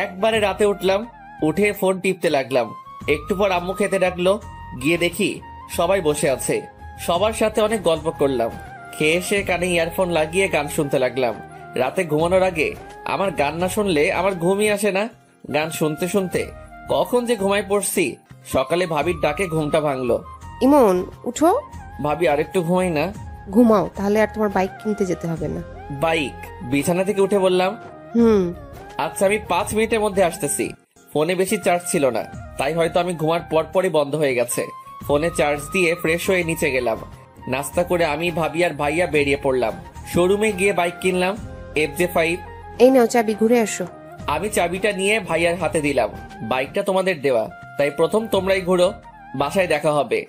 একবারে রাতে উঠলাম, উঠে ফোন টিপতে লাগলাম। একটু পর আম্মু খেতে ডাকলো, গিয়ে দেখি সবাই বসে আছে। সবার সাথে অনেক গল্প করলাম। খেয়ে এসে কানে ইয়ারফোন লাগিয়ে গান শুনতে লাগলাম। রাতে ঘুমানোর আগে আমার গান না শুনলে আমার ঘুমই আসে না। গান শুনতে শুনতে কখন যে ঘুমায় পড়ছি। সকালে ভাবির ডাকে ঘুমটা ভাঙলো। ইমন উঠো। ভাবি আরেকটু ঘুমাই না? ঘুমাও, তাহলে আর তোমার বাইক কিনতে যেতে হবে না। বাইক? বিছানা থেকে উঠে বললাম আচ্ছা, আমি 5 মিনিটের মধ্যে আসতেছি। ফোনে বেশি চার্জ ছিল না, তাই হয়তো আমি ঘুমার পরপরই বন্ধ হয়ে গেছে। ফোনে চার্জ দিয়ে ফ্রেশ হয়ে নিচে গেলাম। নাস্তা করে আমি, ভাবি আর ভাইয়া বেরিয়ে পড়লাম। শোরুমে গিয়ে বাইক কিনলাম, FJ5। এই নাও চাবি, ঘুরে আসো। আমি চাবিটা নিয়ে ভাইয়ার হাতে দিলাম। বাইকটা তোমাদের দেওয়া, তাই প্রথম তোমরাই ঘুরো, বাসায় দেখা হবে।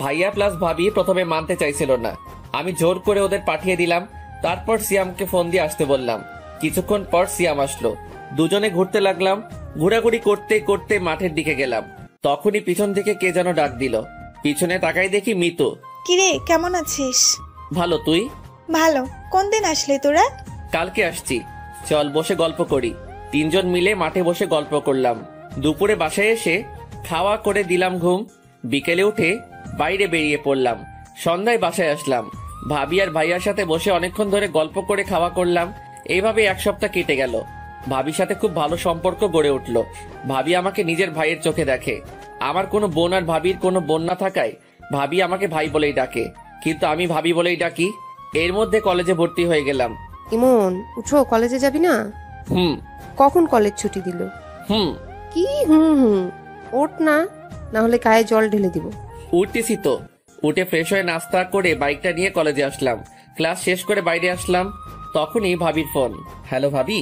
ভাইয়া প্লাস ভাবি প্রথমে মানতে চাইছিল না, আমি জোর করে ওদের পাঠিয়ে দিলাম। তারপর সিয়ামকে ফোন দিয়ে আসতে বললাম। কিছুক্ষণ পর সিয়াম আসলো, দুজনে ঘুরতে লাগলাম। ঘোরাঘুরি করতে করতে মাঠের দিকে গেলাম। তখনই পিছন থেকে কে যেন ডাক দিল। পিছনে তাকাই দেখি মিতু। কিরে, কেমন আছিস? ভালো, তুই? ভালো। কোন দিন আসলে তোরা? কালকে আসছি। চল বসে গল্প করি। 3 জন মিলে মাঠে বসে গল্প করলাম। দুপুরে বাসায় এসে খাওয়া করে দিলাম ঘুম। বিকেলে উঠে বাইরে বেরিয়ে পড়লাম। সন্ধ্যায় বাসায় আসলাম। ভাবি আর ভাইয়ার সাথে বসে অনেকক্ষণ ধরে গল্প করে খাওয়া করলাম। এইভাবে 1 সপ্তাহ কেটে গেল। ভাবির সাথে খুব ভালো সম্পর্ক গড়ে উঠলো। ভাবি আমাকে নিজের ভাইয়ের চোখে দেখে। আমার কোনো বোন আর ভাবির কোনো বোন না থাকায় ভাবি আমাকে ভাই বলেই ডাকে, কিন্তু আমি ভাবি বলেই ডাকি। এর মধ্যে কলেজে ভর্তি হয়ে গেলাম। ইমন উঠো, কলেজে যাবি না? কখন কলেজ ছুটি দিল? কি ওঠ না, না হলে গায়ে জল ঢেলে দিব। উঠতেছি তো। উঠে ফ্রেশ হয়ে নাস্তা করে বাইকটা নিয়ে কলেজে আসলাম। ক্লাস শেষ করে বাইরে আসলাম, তখনই ভাবির ফোন। হ্যালো ভাবি।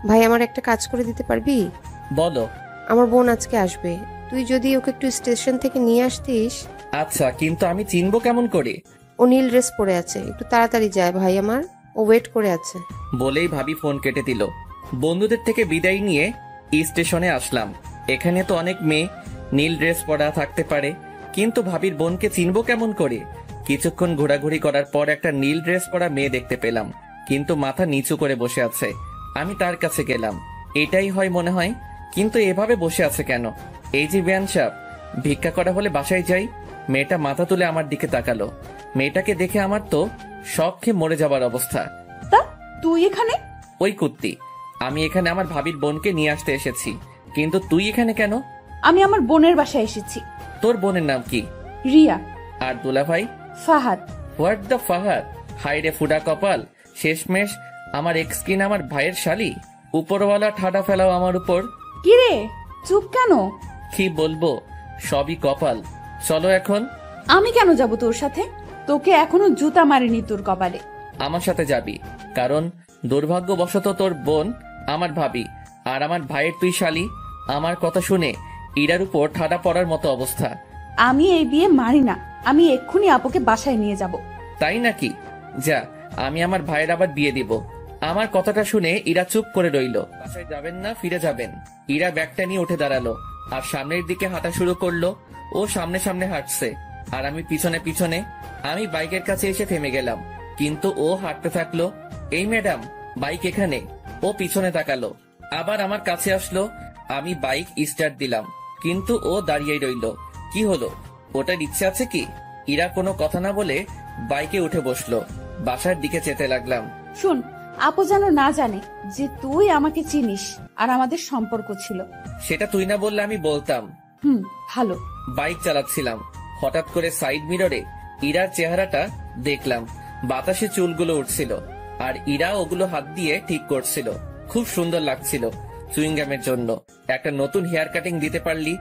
ভাই, আমার একটা কাজ করে দিতে পারবি? বলো। আমার বোন আজকে আসবে, তুই যদি ওকে একটু স্টেশন থেকে নিয়ে আসতিস। আচ্ছা, কিন্তু আমি চিনবো কেমন করে? ও নীল ড্রেস পরে আছে, একটু তাড়াতাড়ি যায় ভাই আমার, ও ওয়েট করে আছে। বলেই ভাবি ফোন কেটে দিল। বন্ধুদের থেকে বিদায় নিয়ে স্টেশনে আসলাম। এখানে তো অনেক মেয়ে নীল ড্রেস পরা থাকতে পারে, কিন্তু ভাবির বোনকে চিনবো কেমন করে? কিছুক্ষণ ঘোরাঘুরি করার পর একটা নীল ড্রেস পরা মেয়ে দেখতে পেলাম, কিন্তু মাথা নিচু করে বসে আছে। আমি তার কাছে গেলাম। এটাই হয় মনে হয়, কিন্তু এভাবে বসে আছে কেন? এই যে বিয়ান সাহেব, ভিক্ষা করা হলে বাসায় যাই। মেয়েটা মাথা তুলে আমার দিকে তাকালো। মেয়েটাকে দেখে আমার তো শখ খেয়ে মরে যাবার অবস্থা। তা তুই এখানে? ওই কুত্তি, আমি এখানে আমার ভাবির বোনকে নিয়ে আসতে এসেছি, কিন্তু তুই এখানে কেন? আমি আমার বোনের বাসায় এসেছি। তোর বোনের নাম কি? রিয়া। আর দুলা ভাই? ফাহাদ। What the Fahad? হাই রে ফুডা কপাল, শেষমেশ আমার এক্স কিনা আমার ভাইয়ের শালি। উপরওয়ালা ঠাডা ফেলাও আমার উপর। কিরে চুপ কেন? কি বলবো, সবই কপাল। চলো এখন। আমি কেন যাব তোর সাথে? তোকে এখনো জুতা মারিনি তোর কপালে। আমার সাথে যাবি, কারণ দুর্ভাগ্যবশত তোর বোন আমার ভাবি, আর আমার ভাইয়ের তুই শালি। আমার কথা শুনে ইরার উপর ঠাডা পড়ার মতো অবস্থা। আমি এই বিয়ে মারি না, আমি এক্ষুনি আপুকে বাসায় নিয়ে যাব। তাই নাকি? যা, আমি আমার ভাইয়ের আবার বিয়ে দিব। আমার কথাটা শুনে ইরা চুপ করে রইল। বাসায় যাবেন না, ফিরে যাবেন? ইরা ব্যাগটা নিয়ে উঠে দাঁড়ালো আর সামনের দিকে হাঁটা শুরু করলো। ও সামনে সামনে হাঁটছে আর আমি পিছনে পিছনে। আমি বাইকের কাছে এসে থেমে গেলাম, কিন্তু ও হাঁটতে থাকলো। এই ম্যাডাম, বাইক এখানে। ও পিছনে তাকালো, আবার আমার কাছে আসলো। আমি বাইক স্টার্ট দিলাম, কিন্তু ও দাঁড়িয়েই রইল। কি হলো, ওটার ইচ্ছে আছে কি? ইরা কোনো কথা না বলে বাইকে উঠে বসলো। বাসার দিকে যেতে লাগলাম। শুন, আপু যেন না জানে যে তুই আমাকে চিনিস আর আমাদের সম্পর্ক ছিল। সেটা তুই না বললে আমি বলতাম। ভালো। বাইক চালাচ্ছিলাম, হঠাৎ করে সাইড মিররে ইরার চেহারাটা দেখলাম। বাতাসে চুলগুলো উঠছিল আর ইরা ওগুলো হাত দিয়ে ঠিক করছিল। খুব সুন্দর লাগছিল। চুইংগামের জন্য একটা নতুন হেয়ার কাটিং দিতে পারলি,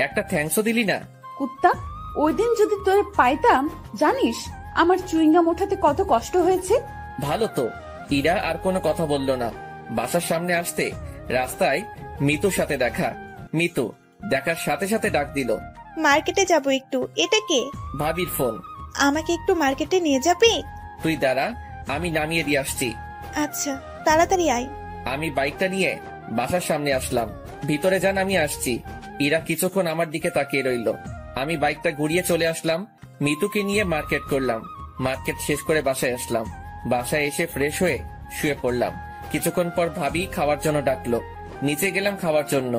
একটা থ্যাঙ্কসও দিলি না। কুত্তা, ওই দিন যদি তোরে পাইতাম, জানিস আমার চুইংগাম ওঠাতে কত কষ্ট হয়েছে। ভালো তো। ইরা আর কোনো কথা বলল না। বাসার সামনে আসতে রাস্তায় মিতুর সাথে দেখা। মিতু দেখার সাথে সাথে ডাক দিল। মার্কেটে যাব একটু। এটা কে? ভাবির ফোন। আমাকে একটু মার্কেটে নিয়ে যাবি? তুই দাঁড়া, আমি নামিয়ে দিয়ে আসছি। আচ্ছা, তাড়াতাড়ি আয়। আমি বাইকটা নিয়ে বাসার সামনে আসলাম। ভিতরে যান, আমি আসছি। ইরা কিছুক্ষণ আমার দিকে তাকিয়ে রইল। আমি বাইকটা ঘুরিয়ে চলে আসলাম। মিতুকে নিয়ে মার্কেট করলাম। মার্কেট শেষ করে বাসায় আসলাম। বাসায় এসে ফ্রেশ হয়ে শুয়ে পড়লাম। কিছুক্ষণ পর ভাবি খাওয়ার জন্য ডাকলো। নিচে গেলাম খাওয়ার জন্য।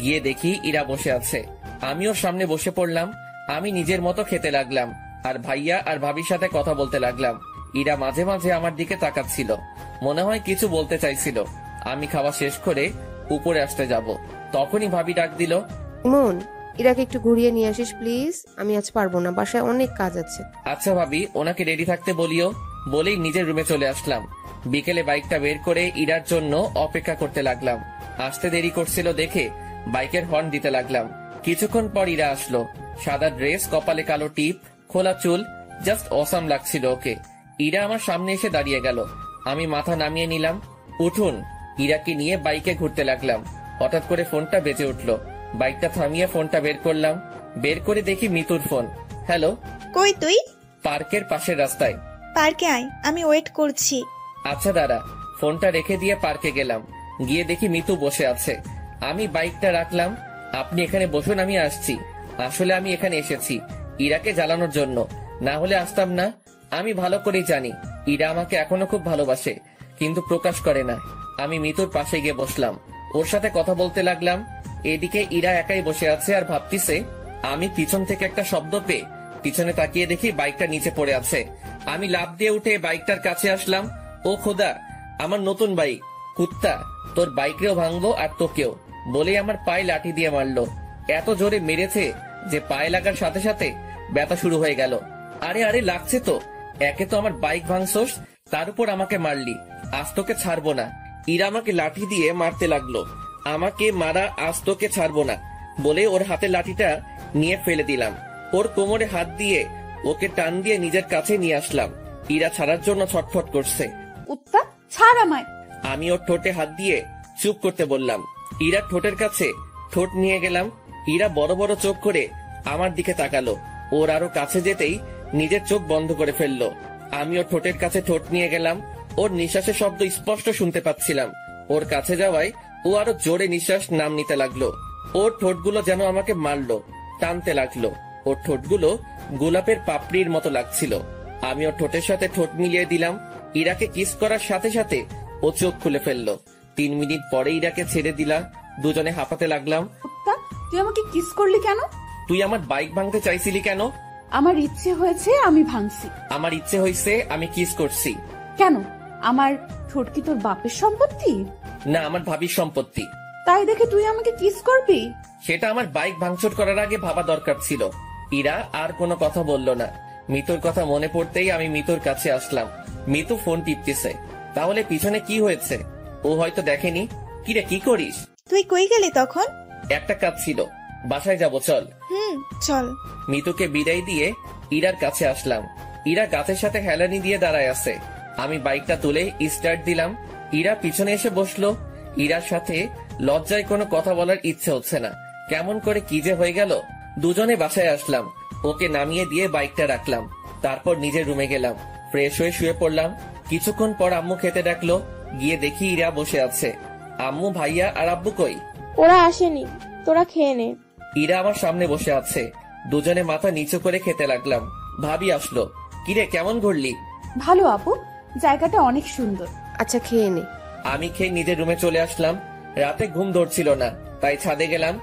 গিয়ে দেখি ইরা বসে আছে। আমি ওর সামনে বসে পড়লাম। আমি নিজের মতো খেতে লাগলাম আর ভাইয়া আর ভাবির সাথে কথা বলতে লাগলাম। ইরা মাঝে মাঝে আমার দিকে তাকাচ্ছিল, মনে হয় কিছু বলতে চাইছিল। আমি খাওয়া শেষ করে উপরে আসতে যাব, তখনই ভাবি ডাক দিল, ইমন, ইরাকে একটু ঘুরিয়ে নিয়ে আসিস প্লিজ, আমি আজ পারবো না, বাসায় অনেক কাজ আছে। আচ্ছা ভাবি, ওনাকে রেডি থাকতে বলিও। বলেই নিজের রুমে চলে আসলাম। বিকেলে বাইকটা বের করে ইরার জন্য অপেক্ষা করতে লাগলাম। আসতে দেরি করছিল দেখে বাইকের হর্ন দিতে লাগলাম। কিছুক্ষণ পর ইরা আসলো। সাদা ড্রেস, কপালে কালো টিপ, খোলা চুল, জাস্ট অসাম লাগছিল ওকে। ইরা আমার সামনে এসে দাঁড়িয়ে গেল। আমি মাথা নামিয়ে নিলাম। উঠুন। ইরাকে নিয়ে বাইকে ঘুরতে লাগলাম। হঠাৎ করে ফোনটা বেজে উঠলো। বাইকটা থামিয়ে ফোনটা বের করলাম। বের করে দেখি মিতুর ফোন। হ্যালো। কই তুই? পার্কের পাশের রাস্তায়। পার্কে আয়, আমি ওয়েট করছি। আচ্ছা দাদা। ফোনটা রেখে দিয়ে পার্কে গেলাম। গিয়ে দেখি মিতু বসে আছে। আমি বাইকটা রাখলাম। আপনি এখানে বসুন, আমি আসছি। আসলে আমি এখানে এসেছি ইরাকে জ্বালানোর জন্য, না হলে আসতাম না। আমি ভালো করেই জানি ইরা আমাকে এখনো খুব ভালোবাসে, কিন্তু প্রকাশ করে না। আমি মিতুর পাশে গিয়ে বসলাম, ওর সাথে কথা বলতে লাগলাম। এদিকে ইরা একাই বসে আছে আর ভাবতিছে। আমি পিছন থেকে একটা শব্দ পেয়ে পিছনে তাকিয়ে দেখি বাইকটা নিচে পড়ে আছে। আমি লাফ দিয়ে উঠে বাইকটার কাছে আসলাম। ও খোদা, আমার নতুন বাইক! কুত্তা, তোর বাইকেও ভাঙবো আর তোকেও! বলেই আমার পায়ে লাঠি দিয়ে মারলো। এত জোরে মেরেছে যে পায়ে লাগার সাথে সাথে ব্যথা শুরু হয়ে গেল। আরে আরে, লাগছে তো! একে তো আমার বাইক ভাঙছোস, তার উপর আমাকে মারলি। আজ তোকে ছাড়বো না। ইরা আমাকে লাঠি দিয়ে মারতে লাগলো। আমাকে মারা আজ তোকে ছাড়বো না বলে ওর হাতে লাঠিটা নিয়ে ফেলে দিলাম। ওর কোমরে হাত দিয়ে ওকে টান দিয়ে নিজের কাছে নিয়ে আসলাম। ইরা ছাড়ার জন্য ছটফট করছে। উত্তা, ছাড় আমায়। আমি ওর ঠোঁটে হাত দিয়ে চুপ করতে বললাম। ইরার ঠোঁটের কাছে ঠোঁট নিয়ে গেলাম। ইরা বড় বড় চোখ করে আমার দিকে তাকালো। ওর আরো কাছে যেতেই নিজের চোখ বন্ধ করে ফেললো। আমি ওর ঠোঁটের কাছে ঠোঁট নিয়ে গেলাম। ওর নিঃশ্বাসের শব্দ স্পষ্ট শুনতে পাচ্ছিলাম। ওর কাছে যাওয়ায় ও আরো জোরে নিঃশ্বাস নাম নিতে লাগলো। ওর ঠোঁটগুলো যেন আমাকে মারলো, টানতে লাগলো। ওর ঠোঁটগুলো গোলাপের পাপড়ির মতো লাগছিল। আমি ওর ঠোঁটের সাথে ঠোঁট মিলিয়ে দিলাম। ইরাকে কিস করার সাথে সাথে ও চোখ খুলে ফেললো। 3 মিনিট পরে ইরাকে ছেড়ে দিলাম। দুজনে হাঁপাতে লাগলাম। উত্তা, তুই আমাকে কিস করলি কেন? তুই আমার বাইক ভাঙতে চাইছিলি কেন? আমার ইচ্ছে হয়েছে, আমি ভাঙছি। আমার ইচ্ছে হয়েছে, আমি কিস করছি। কেন? আমার ঠোঁট কি তোর বাপের সম্পত্তি? না, আমার ভাবির সম্পত্তি। তাই দেখে তুই আমাকে কিস করবি? সেটা আমার বাইক ভাঙচুর করার আগে ভাবা দরকার ছিল। ইরা আর কোনো কথা বলল না। মিতুর কথা মনে পড়তেই আমি মিতুর কাছে আসলাম। মিতু ফোন টিপতেছে। তাহলে পিছনে কি হয়েছে? ও হয়তো দেখেনি। কিরে, কি করিস? তুই কই গেলি তখন? একটা কাজ ছিল, বাসায় যাব, চল। চল। মিতুকে বিদায় দিয়ে ইরার কাছে আসলাম। ইরা গাছের সাথে হেলানি দিয়ে দাঁড়ায় আছে। আমি বাইকটা তুলে স্টার্ট দিলাম। ইরা পিছনে এসে বসলো। ইরার সাথে লজ্জায় কোনো কথা বলার ইচ্ছে হচ্ছে না। কেমন করে কি যে হয়ে গেল। দুজনে বাসায় আসলাম। ওকে নামিয়ে দিয়ে বাইকটা রাখলাম। তারপর নিজের রুমে গেলাম। ফ্রেশ হয়ে শুয়ে পড়লাম। কিছুক্ষণ পর আম্মু খেতে ডাকলো। গিয়ে দেখি ইরা বসে আছে। আম্মু, ভাইয়া আর আব্বু কই? ওরা আসেনি, তোরা খেয়ে নে। ইরা আমার সামনে বসে আছে। দুজনে মাথা নিচু করে খেতে লাগলাম। ভাবি আসলো। কিরে, কেমন ঘুরলি? ভালো আপু, জায়গাটা অনেক সুন্দর। আচ্ছা, খেয়ে নে। আমি খেয়ে নিজের রুমে চলে আসলাম। রাতে ঘুম ধরছিল না, তাই ছাদে গেলাম।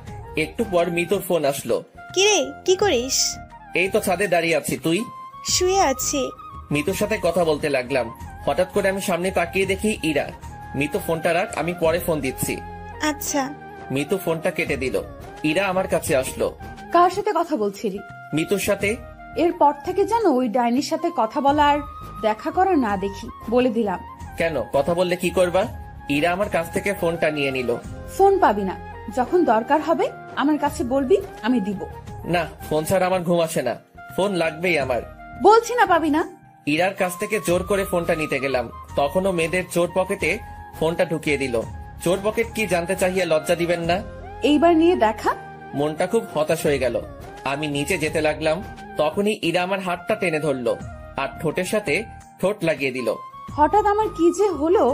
একটু পর মিতুর ফোন আসলো। কিরে, কি করিস? এই তো ছাদে দাঁড়িয়ে আছি, তুই? শুয়ে আছি। মিতুর সাথে কথা বলতে লাগলাম। হঠাৎ করে আমি সামনে তাকিয়ে দেখি ইরা। মিতু, ফোনটা রাখ, আমি পরে ফোন দিচ্ছি। আচ্ছা। মিতু ফোনটা কেটে দিল। ইরা আমার কাছে আসলো। কার সাথে কথা বলছিলি? মিতুর সাথে। এরপর থেকে যেন ওই ডাইনির সাথে কথা বলা আর দেখা করা না দেখি, বলে দিলাম। কেন, কথা বললে কি করবা? ইরা আমার কাছ থেকে ফোনটা নিয়ে নিল। ফোন পাবি না, যখন দরকার হবে আমার কাছে বলবি, আমি দিব। না, ফোন ছাড়া আমার ঘুম আসে না। ফোন লাগবেই আমার। বলছি না পাবি না। ইরার কাছ থেকে জোর করে ফোনটা নিতে গেলাম, তখনও মেয়েদের চোর পকেটে ফোনটা ঢুকিয়ে দিল। চোর পকেট কি জানতে চাহিয়ে লজ্জা দিবেন না? এইবার নিয়ে দেখা। মনটা খুব হতাশ হয়ে গেল। আমি নিচে যেতে লাগলাম। তখনই ইরা আমার হাতটা টেনে ধরলো আর ঠোঁটের সাথে ঠোঁট লাগিয়ে দিল। হঠাৎ আমার কি যে হলো,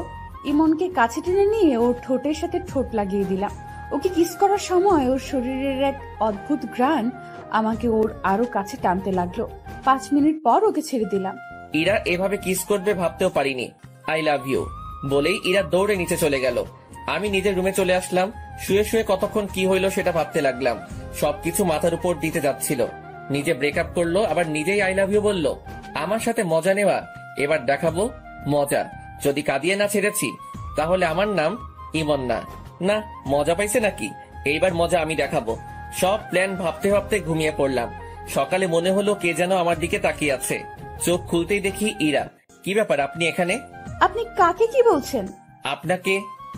ইমনকে কাছে টেনে নিয়ে ওর ঠোঁটের সাথে ঠোঁট লাগিয়ে দিলাম। ওকে কিস করার সময় ওর শরীরের এক অদ্ভুত ঘ্রাণ আমাকে ওর আরো কাছে টানতে লাগলো। 5 মিনিট পর ওকে ছেড়ে দিলাম। ইরা এভাবে কিস করবে ভাবতেও পারিনি। I love you. বলেই ইরা দৌড়ে নিচে চলে গেল। আমি নিজের রুমে চলে আসলাম। শুয়ে শুয়ে কতক্ষণ কি হইলো সেটা ভাবতে লাগলাম। সবকিছু মাথার উপর দিতে যাচ্ছিল। নিজে ব্রেকআপ করলো, আবার নিজেই আই লাভ ইউ বললো। আমার সাথে মজা নেওয়া, এবার দেখাবো মজা। যদি কাঁদিয়ে না ছেড়েছি তাহলে আমার নাম ইমন না। না, মজা পাইছে নাকি? এইবার মজা আমি দেখাবো। সব প্ল্যান ভাবতে ভাবতে ঘুমিয়ে পড়লাম। সকালে মনে হলো কে যেন আমার দিকে তাকিয়ে আছে। চোখ খুলতেই দেখি ইরা। কি ব্যাপার, আপনি এখানে? আপনি কাকে কি বলছেন? আপনাকে।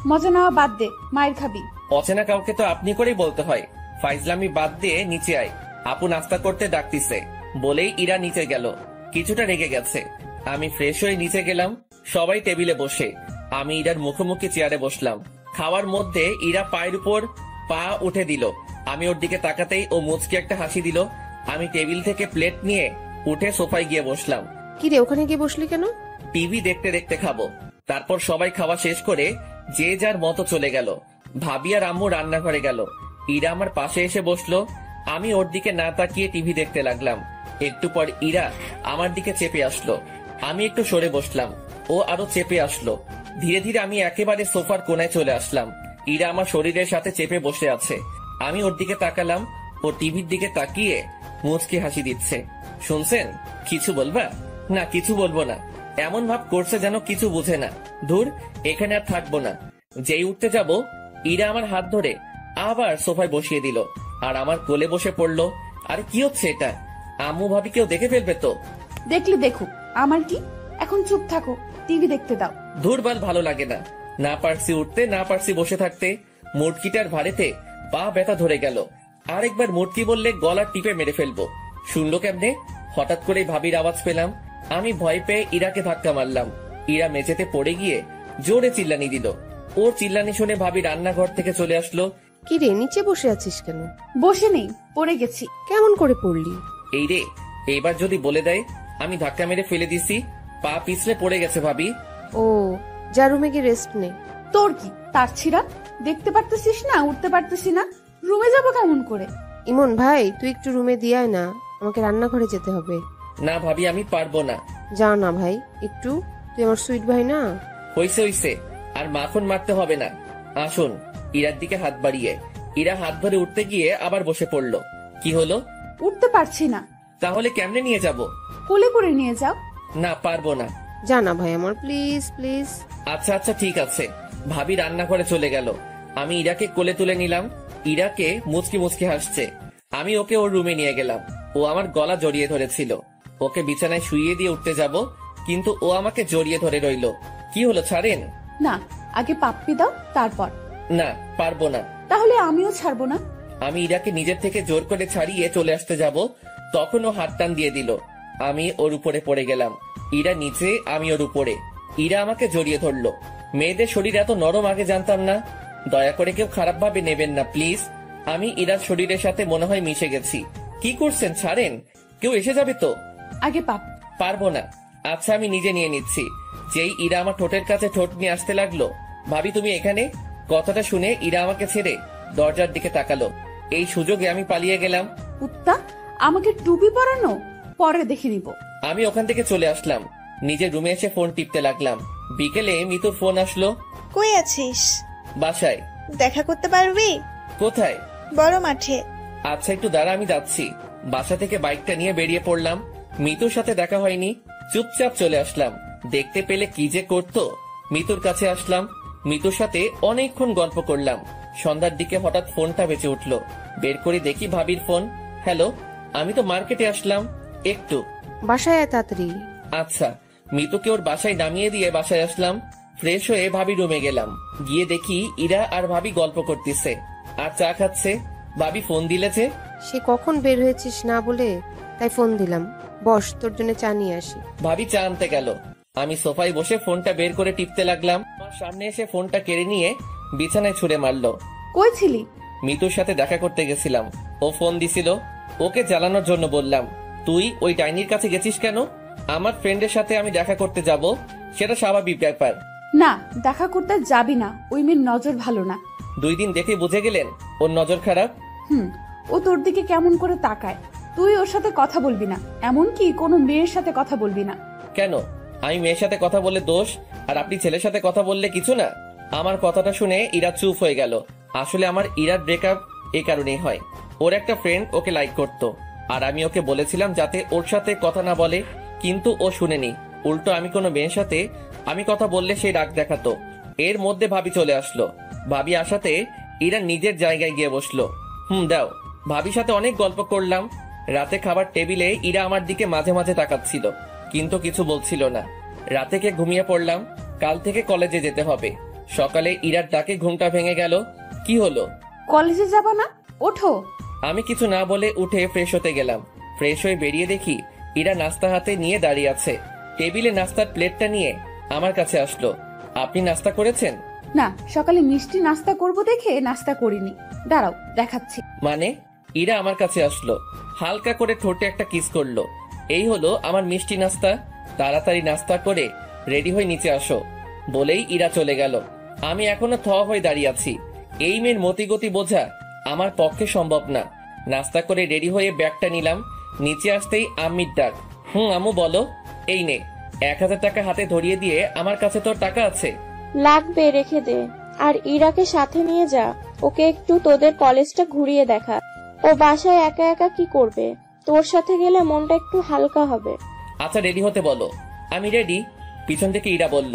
মজা নেওয়া বাদ দে, মায়ের খাবি। অচেনা কাউকে তো আপনি করেই বলতে হয়। ফাইজলামি বাদ দিয়ে নিচে আয়, আপু নাস্তা করতে ডাকতিছে বলেই ইরা নিচে গেল। কিছুটা রেগে গেছে। আমি ফ্রেশ হয়ে নিচে গেলাম। সবাই টেবিলে বসে, আমি ইরার মুখোমুখি চেয়ারে বসলাম। খাওয়ার মধ্যে ইরা পায়ের উপর পা উঠে দিল। আমি ওর দিকে তাকাতেই ও মুচকি একটা হাসি দিল। আমি টেবিল থেকে প্লেট নিয়ে উঠে সোফায় গিয়ে বসলাম। কি রে, ওখানে গিয়ে বসলি কেন? টিভি দেখতে দেখতে খাবো। তারপর সবাই খাওয়া শেষ করে যে যার মতো চলে গেল। ভাবি আর আম্মু রান্নাঘরে গেল। ইরা আমার পাশে এসে বসলো। আমি ওর দিকে না তাকিয়ে টিভি দেখতে লাগলাম। একটু পর ইরা আমার দিকে চেপে আসলো। আমি একটু সরে বসলাম। ও আরো চেপে আসলো। ধীরে ধীরে আমি একেবারে সোফার কোনায় চলে আসলাম। ইরা আমার শরীরের সাথে চেপে বসে আছে। আমি ওর দিকে তাকালাম। ও টিভির দিকে তাকিয়ে মুচকি হাসি দিচ্ছে। শুনছেন? কিছু বলবা? না, কিছু বলবো না। এমন ভাব করছে যেন কিছু বুঝে না। ধুর, এখানে আর থাকবো না। যেই উঠতে যাব, ইরা আমার হাত ধরে আবার সোফায় বসিয়ে দিল আর আমার কোলে বসে পড়লো। আর কি হচ্ছে এটা? আম্মু ভাবি কেউ দেখে ফেলবে তো? দেখলে দেখুক, আমার কি। এখন চুপ থাকো, টিভি দেখতে দাও। ধুরবাল, ভালো লাগে না। না পারছি উঠতে, না পারছি বসে থাকতে। মুটকিটার ভারেতে পা ব্যথা ধরে গেল। আরেকবার মুটকি বললে গলা টিপে মেরে ফেলবো। শুনলো কেমনে? হঠাৎ করে ভাবির আওয়াজ পেলাম। আমি ভয় পেয়ে ইরাকে ধাক্কা মারলাম। ইরা মেঝেতে পড়ে গিয়ে জোরে চিল্লানি দিল। ওর চিল্লানি শুনে ভাবি রান্নাঘর থেকে চলে আসলো। কি রে, নিচে বসে আছিস কেন? বসে নেই, পড়ে গেছি। কেমন করে পড়লি? এই রে, এইবার যদি বলে দেয় আমি ধাক্কা মেরে ফেলে দিছি, পা পিছলে পড়ে গেছে ভাবি। ও, যা রুমে গিয়ে রেস্ট নে। তোর কি তার ছিড়া? দেখতে পারতেছিস না উঠতে পারতেছি না? রুমে যাবো কেমন করে? ইমন ভাই, তুই একটু রুমে দিয়ে আয় না, আমাকে রান্নাঘরে যেতে হবে। না ভাবি, আমি পারবো না। যা না ভাই, একটু। তুই আমার সুইট ভাই না। হইছে হইছে, আর মাখন মারতে হবে না। আসুন। ইরার দিকে হাত বাড়িয়ে ইরা হাত ধরে উঠতে গিয়ে আবার বসে পড়লো। কি হলো? উঠতে পারছি না। তাহলে কেমনে নিয়ে যাব? কোলে করে নিয়ে যাও। না, পারবো না। যা না ভাই আমার, প্লিজ প্লিজ। আচ্ছা আচ্ছা, ঠিক আছে। ভাবি রান্নাঘরে চলে গেল। আমি ইরাকে কোলে তুলে নিলাম। ইরাকে মুচকি মুচকি হাসছে। আমি ওকে ওর রুমে নিয়ে গেলাম। ও আমার গলা জড়িয়ে ধরেছিল। ওকে বিছানায় শুইয়ে দিয়ে উঠতে যাব, কিন্তু ও আমাকে জড়িয়ে ধরে রইল। কি হলো, ছাড়েন? না, আগে পাপ্পি দাও, তারপর। না, পারবো না। তাহলে আমিও ছাড়বো না। আমি ইরাকে নিজের থেকে জোর করে ছাড়িয়ে চলে আসতে যাব, তখন ও হাত টান দিয়ে দিল। আমি ওর উপরে পড়ে গেলাম। ইরা নিচে, আমি ওর উপরে। ইরা আমাকে জড়িয়ে ধরলো। মেয়েদের শরীর এত নরম আগে জানতাম না। দয়া করে কেউ খারাপ ভাবে নেবেন না প্লিজ। আমি ইরার শরীরের সাথে মনে হয় মিশে গেছি। কি করছেন, ছাড়েন। কেউ এসে যাবে তো। আগে পারবো না। আচ্ছা, আমি নিজে নিয়ে নিচ্ছি। যেই ইরা আমার ঠোঁটের কাছে ঠোঁট নিয়ে আসতে লাগলো, ভাবি তুমি এখানে? কথাটা শুনে ইরা আমাকে ছেড়ে দরজার দিকে তাকালো। এই সুযোগে আমি পালিয়ে গেলাম। কুত্তা, আমাকে টুপি পরানো পরে দেখে নিব। আমি ওখান থেকে চলে আসলাম। নিজের রুমে এসে ফোন টিপতে লাগলাম। বিকেলে মিতুর ফোন আসলো। কই আছিস? বাসায়। দেখা করতে পারবি? কোথায়? বড় মাঠে। আচ্ছা, একটু দাঁড়া, আমি যাচ্ছি। বাসা থেকে বাইকটা নিয়ে বেরিয়ে পড়লাম। মিতুর সাথে দেখা হয়নি, চুপচাপ চলে আসলাম। দেখতে পেলে কি যে করতো। মিতুর কাছে আসলাম। মিতুর সাথে অনেকক্ষণ গল্প করলাম। সন্ধ্যার দিকে হঠাৎ ফোনটা বেঁচে উঠলো। বের করে দেখি ভাবির ফোন। হ্যালো, আমি তো মার্কেটে আসলাম একটু। বাসায় আয় তাড়াতাড়ি। আচ্ছা। মিতুকে ওর বাসায় নামিয়ে দিয়ে বাসায় আসলাম। ফ্রেশ হয়ে ভাবি রুমে গেলাম। গিয়ে দেখি ইরা আর ভাবি গল্প করতেছে আর চা খাচ্ছে। ভাবি ফোন দিলেছে। সে কখন বের হয়েছিস না বলে, তাই ফোন দিলাম। বস, তোর জন্য চা নিয়ে আসি। ভাবি চা আনতে গেল। আমি সোফায় বসে ফোনটা বের করে টিপতে লাগলাম। আমার সামনে এসে ফোনটা কেড়ে নিয়ে বিছানায় ছুঁড়ে মারলো। কই ছিলি? মিতুর সাথে দেখা করতে গেছিলাম। ও ফোন দিছিল, ওকে জ্বালানোর জন্য বললাম। তুই ওই ডাইনির কাছে গেছিস কেন? আমার ফ্রেন্ডের সাথে আমি দেখা করতে যাব, সেটা স্বাভাবিক ব্যাপার। না, দেখা করতে যাবি না, ওই মেয়ের নজর ভালো না। 2 দিন দেখে বুঝে গেলেন ওর নজর খারাপ? ও তোর দিকে কেমন করে তাকায়। তুই ওর সাথে কথা বলবি না, এমনকি কোনো মেয়ের সাথে কথা বলবি না। কেন? আমি মেয়ের সাথে কথা বলে দোষ আর আপনি ছেলের সাথে কথা বললে কিছু না? আমার কথাটা শুনে ইরা চুপ হয়ে গেল। আসলে আমার ইরার ব্রেকআপ এই কারণেই হয়। ওর একটা ফ্রেন্ড ওকে লাইক করতো, আর আমি ওকে বলেছিলাম যাতে ওর সাথে কথা না বলে, কিন্তু ও শুনেনি। উল্টো আমি কোনো মেয়ের সাথে আমি কথা বললে সেই রাগ দেখাতো। এর মধ্যে ভাবি চলে আসলো। ভাবি আসাতে ইরা নিজের জায়গায় গিয়ে বসলো। দাও। ভাবির সাথে অনেক গল্প করলাম। রাতে খাবার টেবিলে ইরা আমার দিকে মাঝে মাঝে তাকাচ্ছিল, কিন্তু কিছু বলছিল না। রাতে কে ঘুমিয়ে পড়লাম। কাল থেকে কলেজে যেতে হবে। সকালে ইরার ডাকে ঘুমটা ভেঙে গেল। কি হলো? কলেজে যাবা না? ওঠো। আমি কিছু না বলে উঠে ফ্রেশ হতে গেলাম। ফ্রেশ হয়ে বেরিয়ে দেখি ইরা নাস্তা হাতে নিয়ে দাঁড়িয়ে আছে। টেবিলে নাস্তার প্লেটটা নিয়ে আমার কাছে আসলো। আপনি নাস্তা করেছেন? না, সকালে মিষ্টি নাস্তা করব দেখে নাস্তা করিনি। দাঁড়াও, দেখাচ্ছি। মানে? ইরা আমার কাছে আসলো, হালকা করে ঠোঁটে একটা কিস করলো। এই হলো আমার মিষ্টি নাস্তা। তাড়াতাড়ি নাস্তা করে রেডি হয়ে নিচে আসো বলেই ইরা চলে গেল। আমি এখনো থ হয়ে দাঁড়িয়ে আছি। এই মেয়ের মতিগতি বোঝা আমার পক্ষে সম্ভব না। নাস্তা করে রেডি হয়ে ব্যাগটা নিলাম। নিচে আসতেই আম্মির ডাক। আম্মু বলো। এই নে 1000 টাকা হাতে ধরিয়ে দিয়ে, আমার কাছে তোর টাকা আছে। লাগবে, রেখে দে। আর ইরাকে সাথে নিয়ে যা, ওকে একটু তোদের কলেজটা ঘুরিয়ে দেখা। ও বাসায় একা একা কি করবে? তোর সাথে গেলে মনটা একটু হালকা হবে। আচ্ছা, রেডি হতে বলো। আমি রেডি। পিছন থেকে ইরা বলল,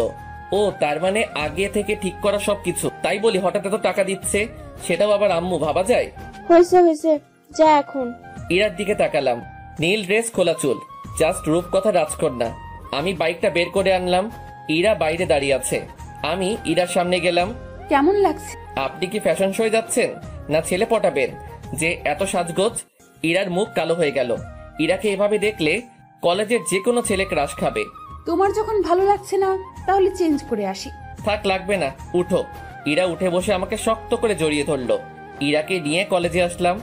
ও তার মানে আগে থেকে ঠিক করা সবকিছু। তাই বলি হঠাৎ এত টাকা দিচ্ছে, সেটাও আবার আম্মু, ভাবা যায়? হয়েছে, যা এখন। ইরার দিকে তাকালাম। নীল ড্রেস, খোলা চুল, জাস্ট রূপকথা রাজকন্যা। আমি বাইকটা বের করে আনলাম। ইরা বাইরে দাঁড়িয়ে আছে। আমি ইরার সামনে গেলাম। কেমন লাগছে? আপনি কি ফ্যাশন শোয়ে যাচ্ছেন, না ছেলে পটাবেন যে এত সাজগোজ? ইরার মুখ কালো হয়ে গেল। ইরাকে এভাবে দেখলে কলেজের যে কোনো ছেলে ক্রাশ খাবে। তোমার যখন ভালো লাগছে না, তাহলে চেঞ্জ করে আসি। থাক, লাগবে না, উঠো। ইরা উঠে বসে আমাকে শক্ত করে জড়িয়ে ধরলো। ইরাকে নিয়ে কলেজে আসলাম।